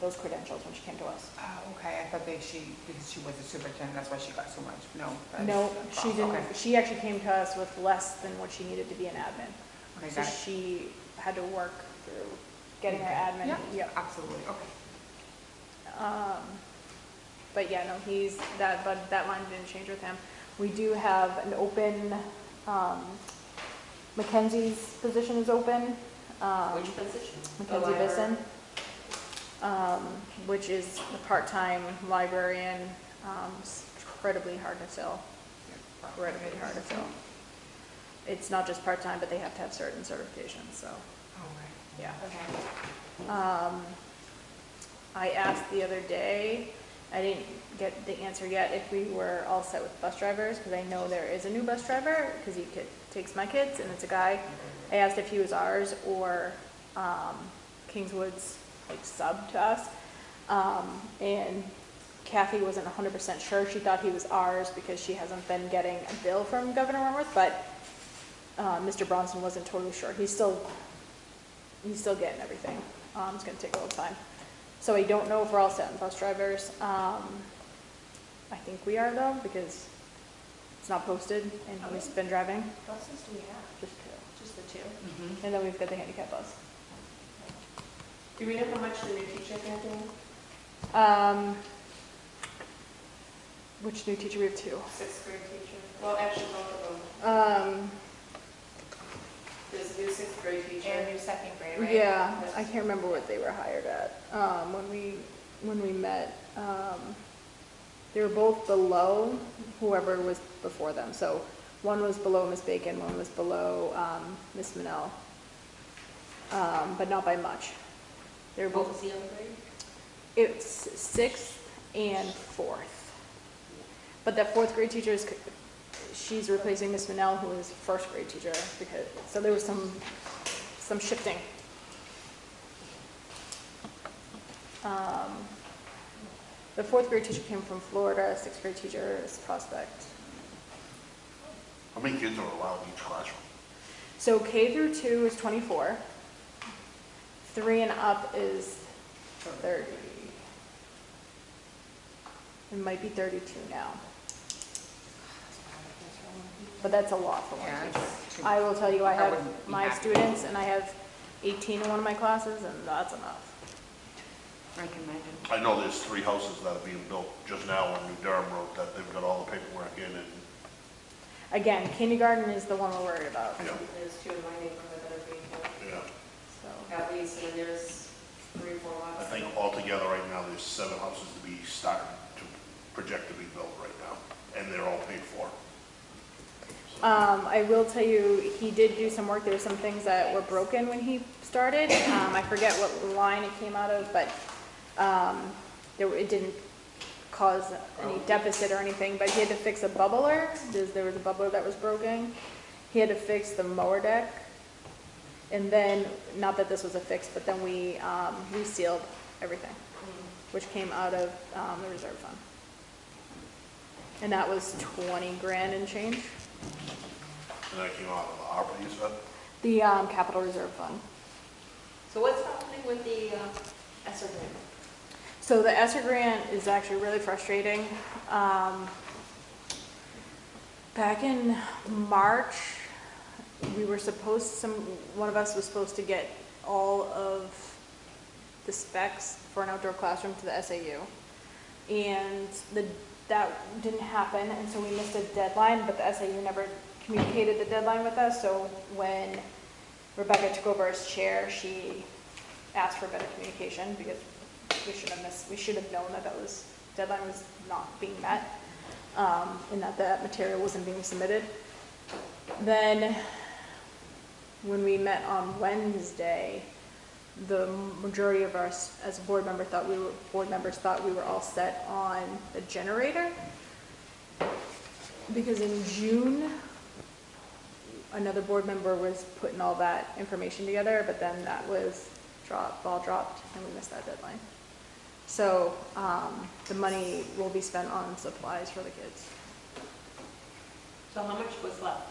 those credentials when she came to us. Oh, okay, I thought because she was a superintendent, that's why she got so much, no. that No, is- she oh, didn't, okay. she actually came to us with less than what she needed to be an admin. Okay, So got it. she had to work through getting her admin, Yeah. yep. Absolutely, okay. But yeah, no, but that line didn't change with him. We do have an open, Mackenzie's position is open. Which position? Mackenzie Bisson, which is the part-time librarian, it's incredibly hard to fill, incredibly hard to fill. It's not just part-time, but they have to have certain certifications, so, Oh, right. yeah. Okay. I asked the other day, I didn't get the answer yet, if we were all set with bus drivers, because I know there is a new bus driver, because he takes my kids, and it's a guy. I asked if he was ours or Kingswood's like sub to us, and Kathy wasn't 100% sure. She thought he was ours because she hasn't been getting a bill from Governor Wentworth, but Mr. Bronson wasn't totally sure. He's still getting everything. It's going to take a little time. So I don't know if we're all set on bus drivers. I think we are though, because it's not posted and he's been driving. Buses do we have? Just two. Just the two. Mhm. And then we've got the handicap bus. Do we know how much the new teacher is going to do? Which new teacher? We have two. Sixth grade teacher? Well, actually, both of them. There's a new sixth grade teacher. And new second grade, right? Yeah, I can't remember what they were hired at, when we met. They were both below whoever was before them, so one was below Miss Bacon, one was below, Miss Manel. But not by much. They were What both, was the other grade? it's sixth and fourth. But that fourth grade teacher is, she's replacing Miss Manel, who is first grade teacher, because, so there was some shifting. The fourth grade teacher came from Florida, sixth grade teacher is Prospect. How many kids are allowed in each classroom? So K through 2 is 24. 3 and up is 30. It might be 32 now. But that's a lot for one Yeah, teacher. it's too- I will tell you, I I have wouldn't be my happy. students and I have 18 in one of my classes and that's enough. I can imagine. I know there's 3 houses that are being built just now on New Durham Road that they've got all the paperwork in and, Again, kindergarten is the one we're worried about. yeah, There's two in my neighborhood that are being built, yeah. So, at least, and there's 3, 4 I lots. think altogether right now, there's 7 houses to be starting to project to be built right now, and they're all paid for. I will tell you, he did do some work. There were some things that were broken when he started. I forget what line it came out of, but it didn't cause any deficit or anything, but he had to fix a bubbler. There was a bubbler that was broken. He had to fix the mower deck. And then, not that this was a fix, but then we resealed everything, which came out of the reserve fund. And that was 20 grand and change. And that came out of the ARPA, you said? The capital reserve fund. So what's happening with the ESSER grant? So the ESSER grant is actually really frustrating. Back in March, we were one of us was supposed to get all of the specs for an outdoor classroom to the SAU. And that didn't happen, and so we missed a deadline, but the SAU never communicated the deadline with us. So when Rebecca took over as chair, she asked for better communication because we should have known that deadline was not being met, and that material wasn't being submitted. Then when we met on Wednesday, the majority of us as board members thought we were all set on the generator, because in June another board member was putting all that information together, but then that was ball dropped and we missed that deadline. So the money will be spent on supplies for the kids. So how much was left?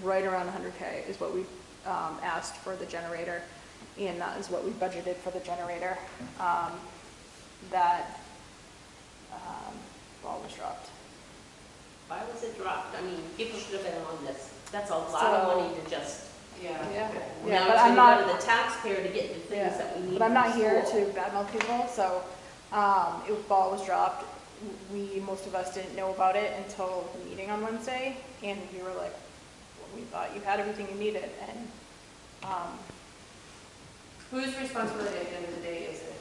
Right around 100K is what we asked for the generator, and that is what we budgeted for the generator. That ball was dropped. Why was it dropped? I mean, people should have been on this. That's a lot of money to just, Yeah. Yeah, now but it's I'm gonna go not. to the taxpayer to get the things that we need. But I'm not for here school. to badmouth people, so ball was dropped. Most of us didn't know about it until the meeting on Wednesday, and we were like, well, we thought you had everything you needed, and Whose responsibility at the end of the day is it?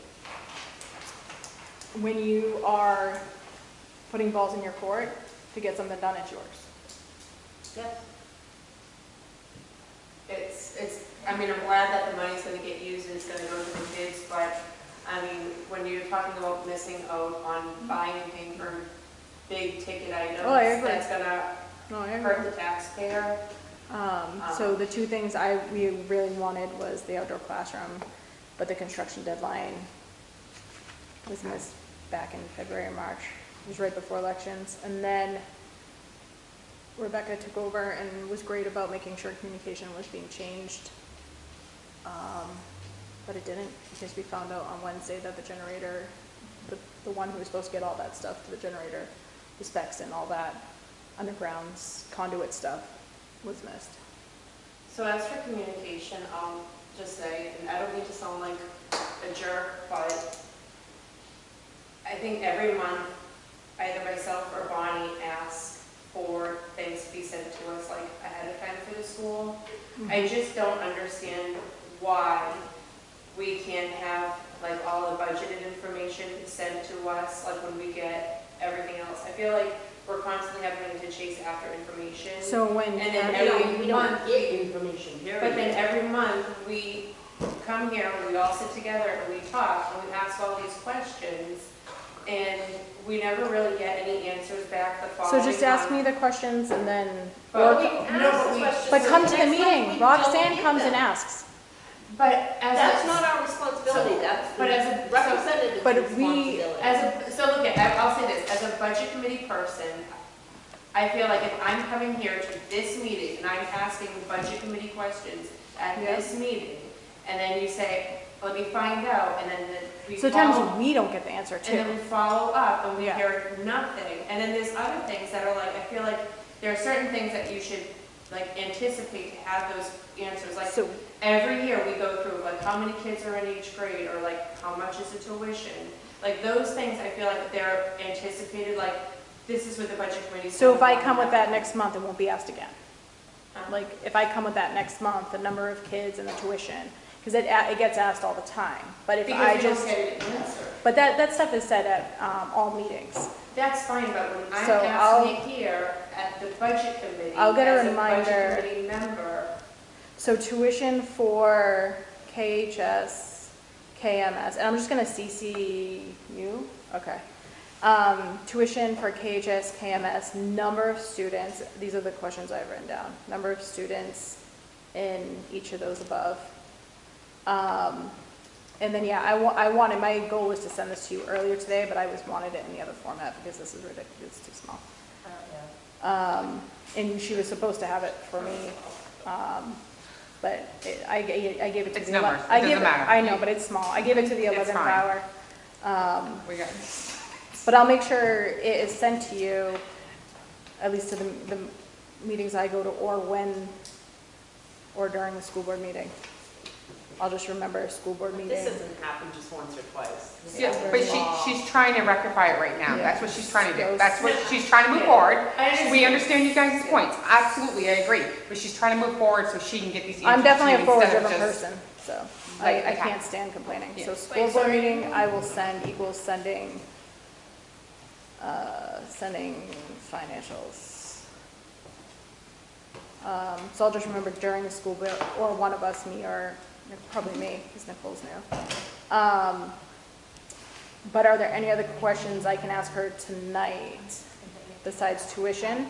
when you are putting balls in your court to get something done, it's yours. Yes. I mean, I'm glad that the money's gonna get used and it's gonna go to the kids, but, I mean, when you're talking about missing out on buying anything for big ticket items, Oh, I agree. that's gonna No, I hurt the taxpayer. So the two things we really wanted was the outdoor classroom, but the construction deadline was missed back in February or March. It was right before elections. And then Rebecca took over and was great about making sure communication was being changed. But it didn't, because we found out on Wednesday that the generator, the one who was supposed to get all that stuff to the generator, the specs and all that undergrounds conduit stuff, was missed. So as for communication, I'll just say, and I don't mean to sound like a jerk, but I think every month, either myself or Bonnie asks for things to be sent to us like ahead of time for the school. I just don't understand why we can't have like all the budgeted information sent to us, like when we get everything else. I feel like we're constantly having to chase after information. So when And then We don't get information, period. But then every month, we come here, we all sit together and we talk and we ask all these questions, and we never really get any answers back the following So month. just ask me the questions and then, But we no, ask but we- questions. but come to the Next month meeting. we don't Roxanne get comes them. and asks. But as That's a, not our responsibility, So- that's but as a- the representative's but we- responsibility. so look at, I'll say this, as a budget committee person, I feel like if I'm coming here to this meeting and I'm asking budget committee questions at Yeah. this meeting, and then you say, let me find out, and then we Sometimes follow- we don't get the answer and too. then we follow up and we Yeah. hear nothing. And then there's other things that are like, I feel like there are certain things that you should like anticipate to have those answers. Like So, every year we go through like how many kids are in each grade, or like how much is the tuition. Like those things, I feel like they're anticipated, like this is what the budget committee. so if I come with that next month, it won't be asked again. Uh-huh. Like, if I come with that next month, the number of kids and the tuition, because it gets asked all the time. But if Because I we don't just, get an answer. but that stuff is said at all meetings. That's fine, but when I'm So asking it here at the budget committee, I'll get a as reminder. budget committee member, So tuition for KHS, KMS, and I'm just gonna CC you, okay. Tuition for KHS, KMS, number of students, these are the questions I've written down. Number of students in each of those above. And then, yeah, I wanted, my goal was to send this to you earlier today, but I wanted it in the other format because this is ridiculous, it's too small. And she was supposed to have it for me, but I gave it to It's the. numbers. I It gave doesn't matter. I know, but it's small. I gave it to the It's 11th fine. hour. We got, But I'll make sure it is sent to you, at least to the meetings I go to, or during the school board meeting. I'll just remember a school board meeting. This doesn't happen just once or twice. yeah, but she's trying to rectify it right now. Yeah. That's what she's trying to do. So- That's what she's trying to move forward. I understand. We understand you guys' points. Absolutely, I agree. But she's trying to move forward so she can get these answers. I'm definitely to a you forward-driven instead of just- person, so like I the can't tax. stand complaining. Yeah. So school board meeting, I will send equals sending financials. So I'll just remember during the school board, or one of us, me or probably me, because Nicole's new. But are there any other questions I can ask her tonight besides tuition,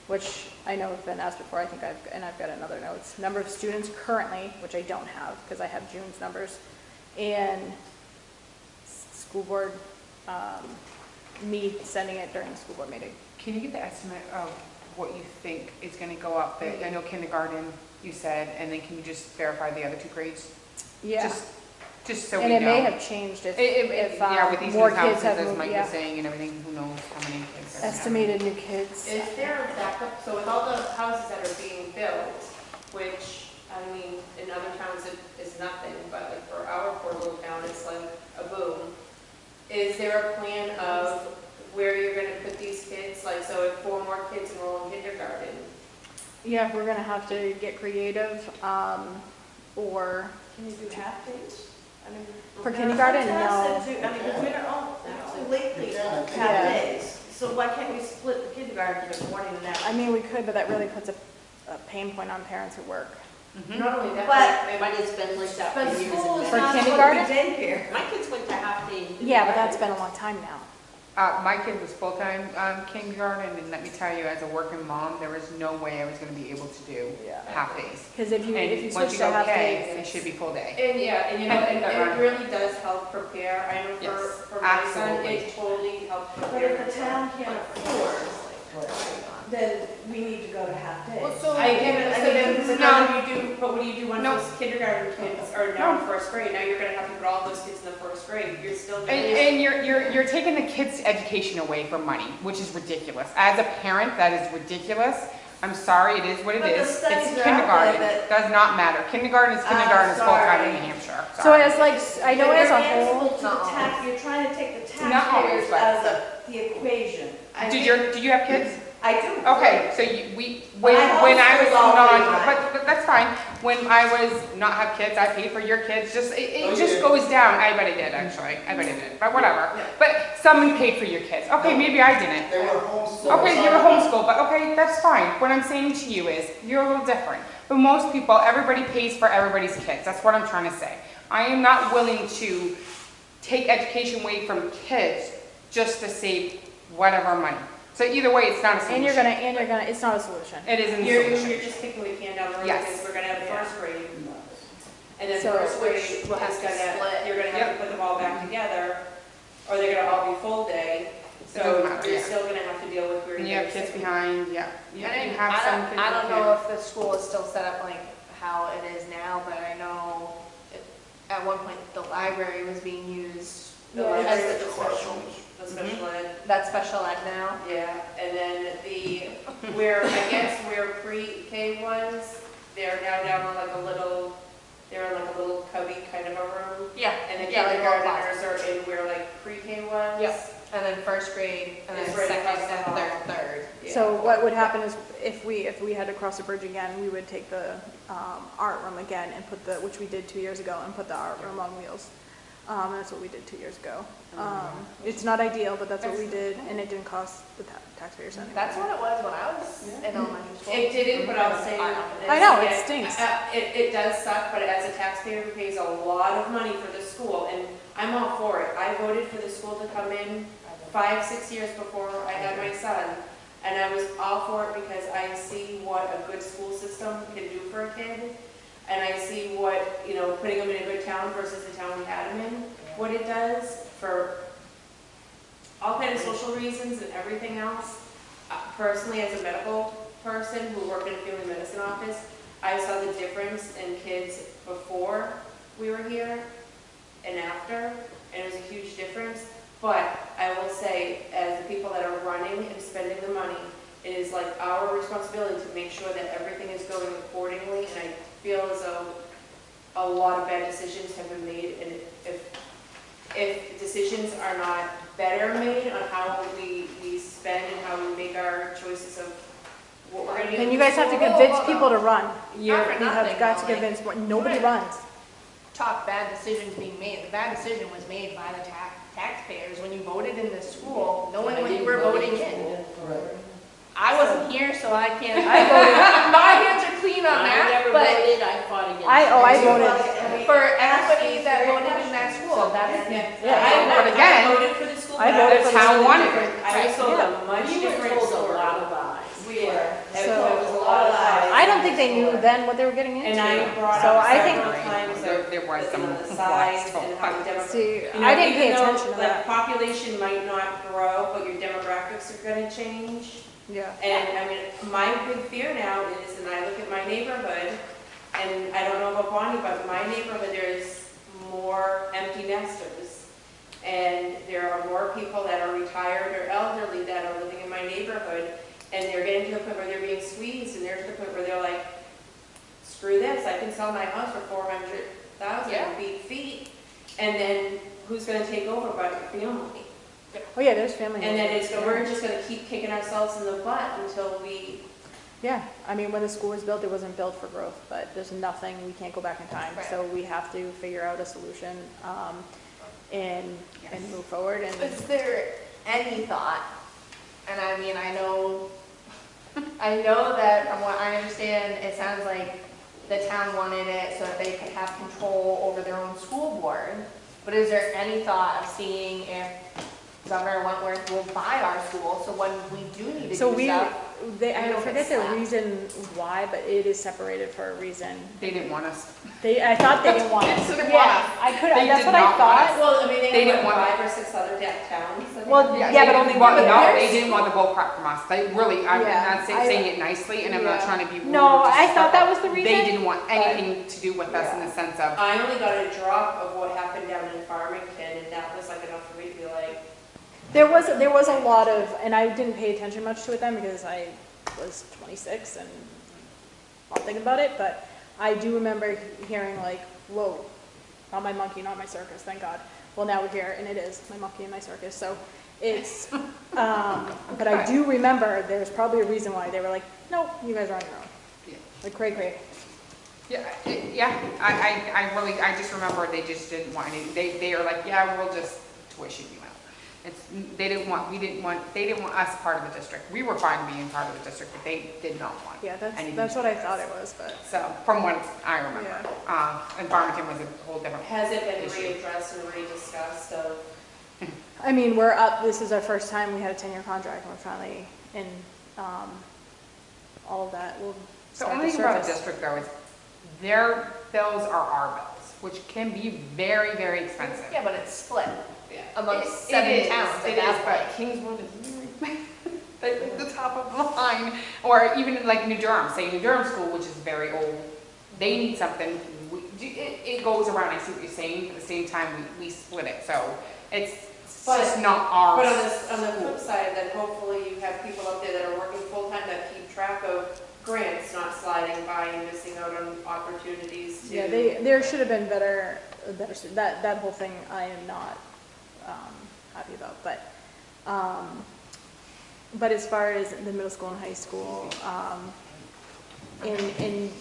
which I know have been asked before, I think I've got another notes. Number of students currently, which I don't have because I have June's numbers, and school board, me sending it during the school board meeting. Can you get the estimate of what you think is going to go up? I know kindergarten, you said, and then can you just verify the other two grades? Yeah, Just so and we it may know. have changed if Yeah, with these new more kids houses, have as moved, Mike was yeah. saying and everything, who knows how many kids. are gonna have. Estimated new kids. Is there a backup, so with all the houses that are being built, which, I mean, in other towns it is nothing, but like for our poor little town, it's like a boom. Is there a plan of where you're gonna put these kids? Like, so if 4 more kids enroll in kindergarten, Yeah, we're gonna have to get creative, or Can you do half days? I mean, for kindergarten, no. I mean, because we're only lately half Yeah. days, so why can't we split the kindergarten to morning and I afternoon? mean, we could, but that really puts a pain point on parents who work. not only that, But- But it's been like that But for years school and is For years. not kindergarten? supposed to be daycare. My kids went to half day. in Yeah, but that's kindergarten. been a long time now. My kid was full-time kindergarten, and let me tell you, as a working mom, there was no way I was going to be able to do Yeah. half days. Because if you And once switch you to go half K, days, it should be full day. and yeah, and you know, and That it run. really does help prepare. I know Yes, for my son, absolutely. it totally helps But prepare. if the town can't afford, then we need to go to half days. I get it, so then, No. what do you do, but what do you do once No. those kindergarten kids are now in first grade? Now you're gonna have to put all those kids in the first grade, you're still gonna. And you're taking the kids' education away from money, which is ridiculous. As a parent, that is ridiculous. I'm sorry, it is what it But the is. studies It's are out kindergarten. there It does not matter. Kindergarten is kindergarten, is full-time in sorry. New Hampshire. so Sorry. as like, I know as a You're whole, answerable to the tax, you're trying to take the Not always, taxpayers but- out of the equation. Do you have kids? I do. Okay, so when I was homeschooled all not, the time. but that's fine. When I was not have kids, I paid for your kids, it just goes down. I bet I did, actually. I bet I did, but whatever. But someone paid for your kids. Okay, maybe I didn't. They were homeschooled. Okay, you were homeschooled, but okay, that's fine. What I'm saying to you is, you're a little different. But most people, everybody pays for everybody's kids. That's what I'm trying to say. I am not willing to take education away from kids just to save whatever money. So either way, it's not a solution. and you're gonna, it's not a solution. It isn't a You're solution. just kicking the can down the road Yes. because we're gonna have first grade. And then So, first grade is we'll have to gonna, split. you're gonna have to put them all back together, or they're gonna all be full day. It doesn't So matter, you're yeah. still gonna have to deal with where And you're you have kids behind, yeah. You And have some kids. I don't know if the school is still set up like how it is now, but I know at one point the library was being used The Yeah, library, as the special, the Mm-hmm. special ed. that special ed now. Yeah, and then where, I guess where pre-K ones, they're now down in like a little, they're in like a little cubby kind of a room. Yeah. And the Yeah, like little kindergartners are in where like pre-K ones. Yep. And then first grade, and then It's right second across the and hall. third. Yeah. So what would happen is if we had to cross the bridge again, we would take the art room again and put which we did 2 years ago, and put the art room on wheels. That's what we did 2 years ago. It's not ideal, but that's what we did, and it didn't cost the taxpayers anything. That's what it was when I was in elementary school. It didn't, but I'll say. I know, it this, stinks. It does suck, but as a taxpayer who pays a lot of money for the school, and I'm all for it. I voted for the school to come in 5, 6 years before I had my son. And I was all for it because I see what a good school system can do for a kid. And I see what, you know, putting them in a good town versus the town we had them in, what it does for all kinds of social reasons and everything else. Personally, as a medical person who worked in a family medicine office, I saw the difference in kids before we were here and after, and it was a huge difference. But I will say, as the people that are running and spending the money, it is like our responsibility to make sure that everything is going accordingly, and I feel as though a lot of bad decisions have been made, and if decisions are not better made on how we spend and how we make our choices of what we're gonna do. And you guys have to convince people to run. You Not for nothing, have got to though, like, convince, nobody runs. Talk bad decisions being made. The bad decision was made by the taxpayers when you voted in this school, knowing what you were voting in. I wasn't here, so I can't. I voted. My hands are clean on I that, never but voted, I fought against it. I voted. for everybody that voted in that school, that's. But again, I voted for the school. I but voted was for the told school. a different- I was told a much We were different told a story. lot of lies. We were. It So- was a lot of lies. I don't think they knew then what they were getting into. And I brought So up I think, several times There was of, some the size lies told. and how the demographics. see, You know, I didn't pay even though, attention to like, that. population might not grow, but your demographics are gonna change. Yeah. And I mean, my big fear now is, and I look at my neighborhood, and I don't know about Bonnie, but in my neighborhood, there's more empty nesters. And there are more people that are retired or elderly that are living in my neighborhood, and they're getting to the point where they're being squeezed, and they're to the point where they're like, screw this, I can sell my house for 400,000 Yeah. feet, and then who's gonna take over but your family? Oh yeah, there's family. And then members. we're just gonna keep kicking ourselves in the butt until we, Yeah, I mean, when the school was built, it wasn't built for growth, but there's nothing, we can't go back in time. Right. So we have to figure out a solution, and move forward and. Is there any thought, and I mean, I know that from what I understand, it sounds like the town wanted it so that they could have control over their own school board, but is there any thought of seeing if Governor Wentworth will buy our school, so when we do need to do So stuff, I don't forget get the slapped. reason why, but it is separated for a reason. They didn't want us. I thought they didn't want it. They didn't want Yeah, I could, They that's did what I not want thought. well, I mean, They they didn't have want what, 5 or 6 other towns. I think. Well, yeah, but only Well, do it no, theirs? they didn't want the bull crap from us. They really, I'm Yeah, not I- saying it nicely, and I'm not yeah. trying to be rude. No, or I thought that was the They reason. didn't want anything to do with us in the sense of, I only got a drop of what happened down in Farmington, and that was like enough for me to be like, There was a lot of, and I didn't pay attention much to it then because I was 26 and not thinking about it, but I do remember hearing like, whoa, not my monkey, not my circus, thank God. Well, now we're here, and it is my monkey and my circus, so it's, but I do remember there's probably a reason why they were like, no, you guys are on your own. Yeah. Like, cray. I just remember they just didn't want any, they are like, yeah, we'll just tuition you out. They didn't want us part of the district. We were fine being part of the district, but they did not want. Yeah, anything that's to what do I with thought us. it was, but. So, from what I remember. Yeah. And Farmington was a whole different. has it been issue. readdressed and rediscussed of, I mean, we're up, this is our first time we had a 10-year contract, and we're finally in, all of that will The start only to thing about a surface. district though is their bills are our bills, which can be very, very expensive. yeah, but it's split yeah. amongst It 7 is, towns at It that is, point. but Kingswood is like the top of the line. Or even like New Durham, say New Durham School, which is very old, they need something. It goes around, I see what you're saying, but at the same time, we split it. So it's just not our But on the school. flip side, then hopefully you have people up there that are working full-time that keep track of grants, not sliding by and missing out on opportunities to. Yeah, there should have been better, that whole thing I am not, happy about, but as far as the middle school and high school, in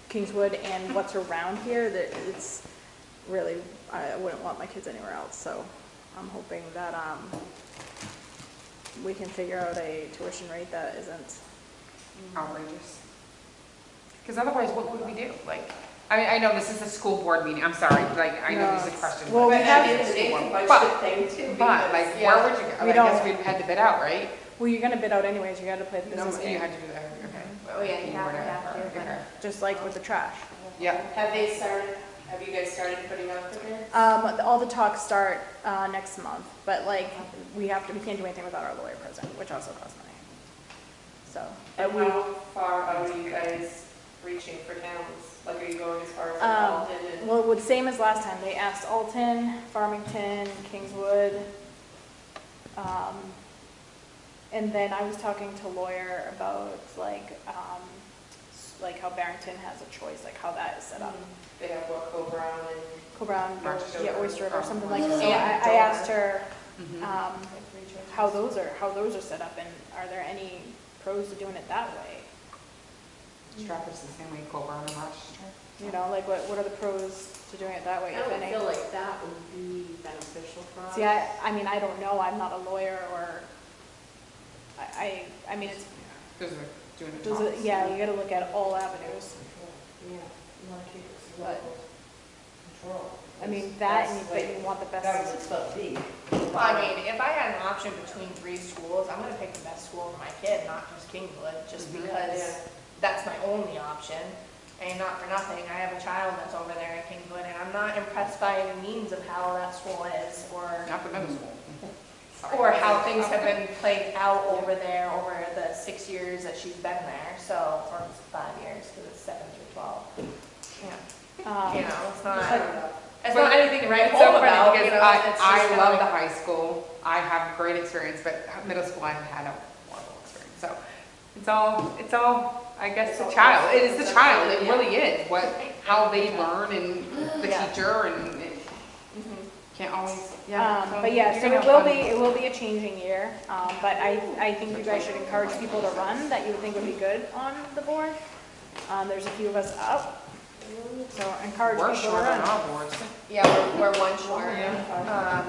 Kingswood and what's around here, that it's really, I wouldn't want my kids anywhere else, so I'm hoping that, we can figure out a tuition rate that isn't. Outrageous. Because otherwise, what would we do? Like, I know this is a school board meeting, I'm sorry, like, I know No, these are questions. well, But we at have- the end of the day, it's a But- budget thing too. But because- like, where would you go? We I guess don't- we'd had to bid out, right? Well, you're gonna bid out anyways, you gotta play the No, business you game, had to do that, okay. Oh, yeah, you have to, Okay. just like with the trash. Yeah, Have you guys started putting out the bids? All the talks start, next month, but like, we can't do anything without our lawyer present, which also costs money. So, And but we, how far out are you guys reaching for towns? Like, are you going as far as Alton and? well, it was same as last time, they asked Alton, Farmington, Kingswood, and then I was talking to a lawyer about like how Barrington has a choice, like how that is set up. They have what, Co-Brown and? Co-Brown, Rochester. yeah, Oyster River, something like Mhm. that. So Yeah, I asked her, Mhm. how those are set up, and are there any pros to doing it that way? Stratford's the same way, Colburn and Rochester. You know, like what are the pros to doing it that way, I if don't any? feel like that would be beneficial for us. See, I mean, I don't know, I'm not a lawyer, or, I mean, it's, Those are doing the those are- talks. yeah, you gotta look at all avenues. Yeah, you wanna keep it But- local control. I mean, that, and That's you want the like best. government's supposed to be. Well, I mean, if I had an option between 3 schools, I'm gonna pick the best school for my kid, not just Kingswood, just Mhm. because Yeah. that's my only option. And not for nothing, I have a child that's over there at Kingswood, and I'm not impressed by any means of how that school is, Not the middle school. or how things have been played out over there over the 6 years that she's been there, so, or 5 years, because it's 7 through 12. Yeah, you know, it's not anything to write It's so home funny about, you because know, it's just I kinda love like- the high school. I have great experience, but middle school I've had a horrible experience. So it's all, I guess, It's the all child. It is personal. the child. It Yeah. really is. How they learn and the Yeah. teacher and it Mhm. can't always, yeah. But yeah, you're so gonna it have will fun. it will be a changing year, but I think you guys should encourage people to run that you would think would be good on the board. There's a few of us out, so encourage We're people to short on run. our boards. Yeah, we're one short.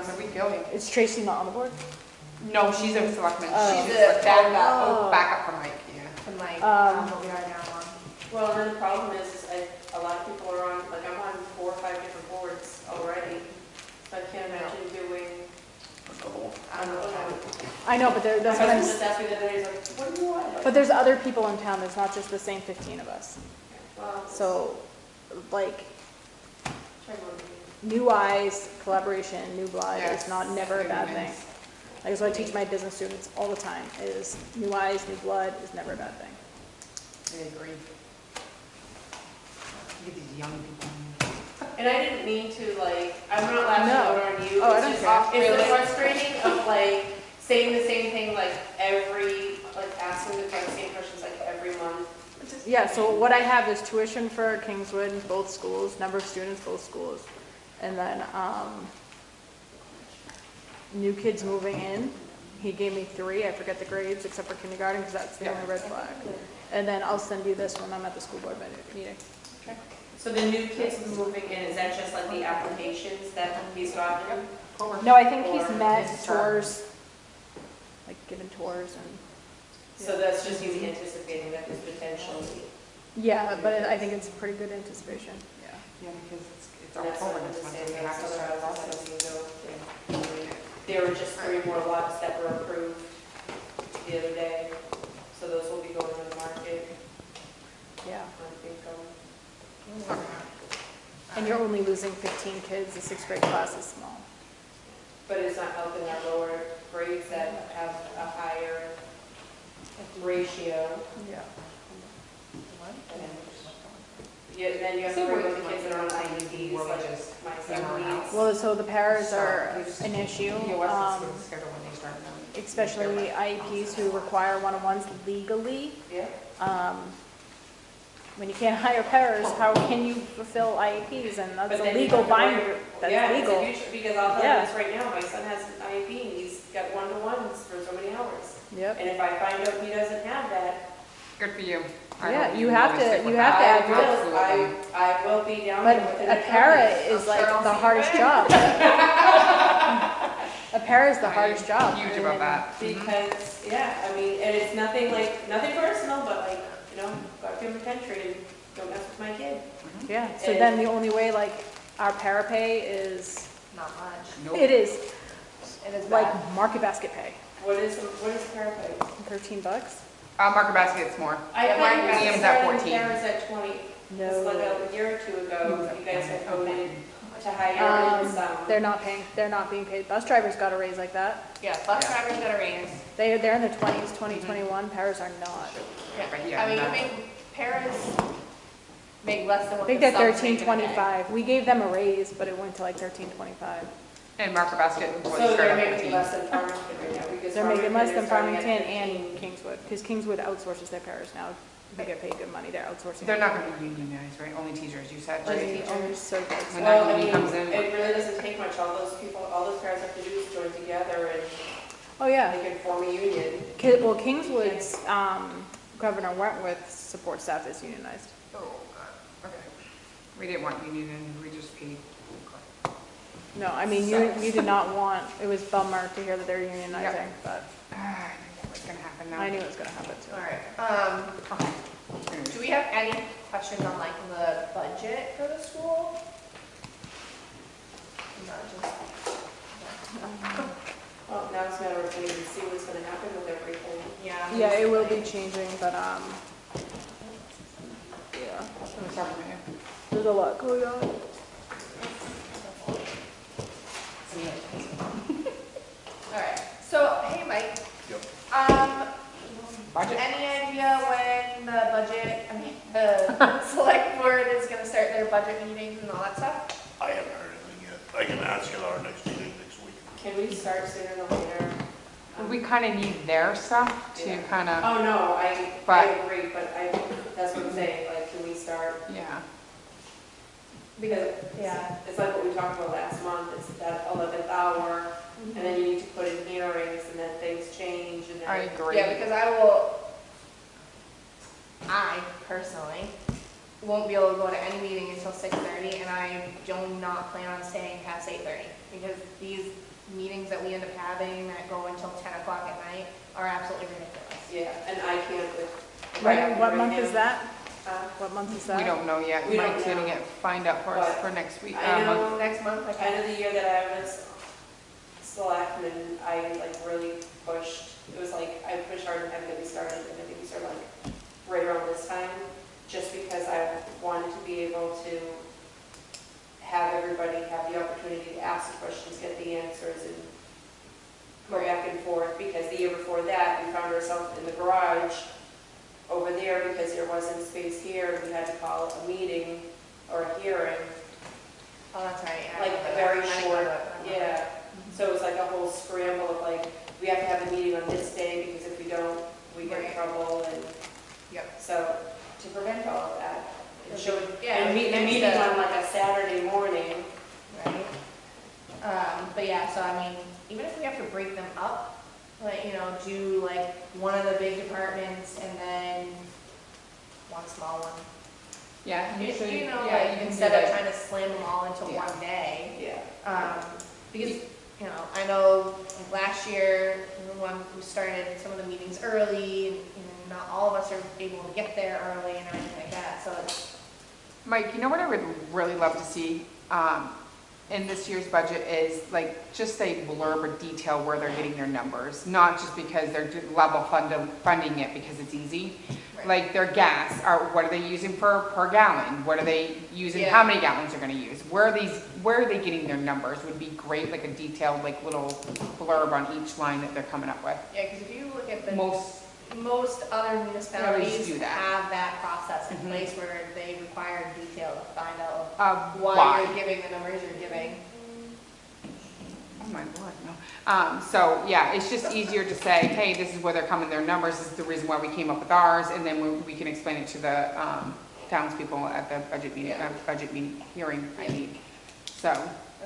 So we go. Is Tracy not on the board? No, she's a selectman. Oh. She's a a backup Oh. backup for Mike, yeah. from like, Um, we are now on. Well, and then the problem is a lot of people are on, like, I'm on 4 or 5 different boards already. So I can't imagine doing, I don't know. I know, but My that's what I'm, husband just asked me the other day, he's like, what do you want? but there's other people in town, there's not just the same 15 of us. Well, So, like, try one of new eyes, collaboration, new blood Yes. is not never a bad thing. Yes. Like, that's what I teach my business students all the time, is new eyes, new blood is never a bad thing. I agree. Get these young people. And I didn't mean to, like, I'm not laughing No. over on you. Oh, I It's don't just- care. It's the frustrating of, like, saying the same thing, like, asking the same questions, like, every month. Yeah, so what I have is tuition for Kingswood, both schools, number of students, both schools. And then, new kids moving in, he gave me 3, I forget the grades, except for kindergarten, because that's the only red flag. And then I'll send you this when I'm at the school board meeting. So the new kids moving in, is that just like the applications that he's gotten? No, I think he's Or met his tours, like given tours and, So that's just he's anticipating that there's potential. yeah, but I think it's a pretty good anticipation, yeah. Yeah, because it's And that's October what I'm next month, saying, so we have that's to other start the houses process. that we go. There were just 3 more lots that were approved the other day, so those will be going on the market, Yeah, I think, and you're only losing 15 kids, the 6th grade class is small. but it's not helping our lower grades that have a higher ratio. Yeah. Yeah, then you have to worry about the kids that are on IEPs, like my son needs. Well, so the paras are an issue, Yeah, what's the schedule when they start now? especially IEPs who require one-on-ones legally. Yeah. When you can't hire paras, how can you fulfill IEPs? And that's But a then you legal have to worry- binder, Yeah, that's it's a legal. huge, because I'll tell Yeah. you this right now, my son has an IEP, and he's got 1-to-1s for so many hours. Yep. And if I find out he doesn't have that, Good for you. I Yeah, hope you have really to- stick with you have to that. add Absolutely. I will be down But there within a para month. is I'm like sure I'll the see you hardest there. job. A para is the hardest job. Huge about that. Because, yeah, I mean, and it's nothing personal, but like, you know, got to give him attention and don't mess with my kid. Yeah, so then the only way, like, our para pay is, Not much. Nope. it is It is like bad. market basket pay. What is parapay? $13. Market Basket's more. I Yeah, thought mine you guys was at started 14. with parents at 20. It's like No. a year or two ago, you guys had voted to hire in some. They're not being paid. Bus drivers got a raise like that. Yeah, bus drivers got a raise. They're in the 20s, 2021, paras are not. Yeah, I mean, no. you make, parents make less than I what think the they're subs make in a day. $13.25. We gave them a raise, but it went to like $13.25. And Market Basket was So started they're at making 15. less than Farmington right now, because They're making less than is starting at Farmington 15. and Kingswood, because Kingswood outsources their paras now. They get paid good money, they're outsourcing. They're not gonna be unionized, right? Only teachers, you said, Just right? teachers. Only certified When staff. that Well, I union mean, comes in. it really doesn't take much, all those people, all those parents have to do is join together and Oh, yeah. they can form a union. Well, Kingswood's Governor Wentworth's support staff is unionized. Oh, God, okay. We didn't want union and we just paid. No, I mean, you did not want, it was bummer to hear that they're unionizing, but I knew what's gonna happen now. I knew it was gonna happen too. All right, Okay. do we have any questions on like the budget for the school? Not just. Well, now it's a matter of waiting to see what's gonna happen with everything. Yeah. Yeah, it will be changing, but, yeah, What's happening? there's a lot going on. All right, so, hey, Mike. Yep. Budget? Any idea when the budget, I mean, the select board is gonna start their budget meetings and all that stuff? I haven't heard anything yet. I can ask at our next meeting next week. Can we start sooner than later? We kinda need their stuff to Yeah. kinda, Oh, no, I But- agree, but that's what I'm saying, like, can we start? yeah. Because Yeah. it's like what we talked about last month, it's that 11th hour, and then you need to put in hearings, and then things change, and I then. agree. Yeah, because I personally won't be able to go to any meeting until 6:30, and I do not plan on staying past 8:30, because these meetings that we end up having that go until 10 o'clock at night are absolutely ridiculous. Yeah, and I can't with. What month is that? Huh? What month is that? We don't know yet. We don't Mike's gonna know. find out for us But for next week. I know- month. Next month, I End of the year that I was selectman, I like really pushed, it was like, I pushed hard and heavy that we started, and I think we started like right around this time, just because I wanted to be able to have everybody have the opportunity to ask the questions, get the answers, and go back and forth, because the year before that, we found ourselves in the garage over there because there wasn't space here, we had to call a meeting or a hearing, Oh, that's right, yeah. I like remember a that. very I remember short, that. yeah. So it was like a whole scramble of like, we have to have a meeting on this day, because if we don't, we get in Right. trouble, and Yep. so, to prevent all of that. And show, Yeah, and it the makes meeting the- on like a Saturday morning, Right. But yeah, so I mean, even if we have to break them up, like, you know, do like one of the big departments and then one small one. Yeah, You usually, know, yeah, like, you can instead do of like- trying to slam them all into Yeah. one day. yeah. Because, you know, I know like, last year, when we started some of the meetings early, and not all of us are able to get there early and everything like that, so it's, Mike, you know what I would really love to see in this year's budget is like just a blurb or detail where they're getting their numbers, not just because they're level funding it because it's easy. Right. Like their gas, what are they using per gallon? What are they using, Yeah. how many gallons they're gonna use? Where are they getting their numbers would be great, like a detailed like little blurb on each line that they're coming up with. yeah, because if you look at the Most, other municipalities do that. have that process in Mhm. place where they require detail to find out why? why you're giving the numbers you're giving. Oh my Lord, no. So, yeah, it's just easier to say, hey, this is where they're coming, their numbers, this is the reason why we came up with ours, and then we can explain it to the townspeople at the budget meeting, hearing, I mean. So, And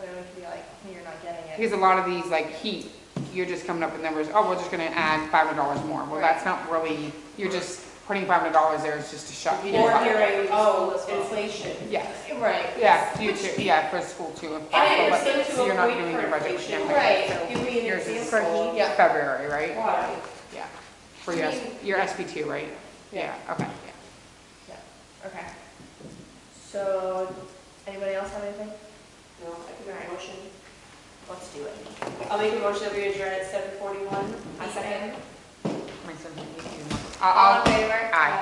then we can be like, you're not getting it. because a lot of these, like heat, you're just coming up with numbers, oh, we're just gonna add $500 more. Well, that's not really, you're just putting $500 there, it's just to shut. Or Yeah. hearing, oh, School as well. inflation. Yes, Right. yeah, you too, yeah, for school too. And I understand So to you're not avoid doing your budget with inflation. them. Right. Give me an Yours is for example. heat. Yeah. February, right? Why? Yeah, for your, I mean- your SP2, right? Yeah, okay. Okay. So, anybody else have anything? No, I can make a motion. let's do it. I'll make a motion that we adjourn at 7:41. A second. My son, All I'll, in favor? aye.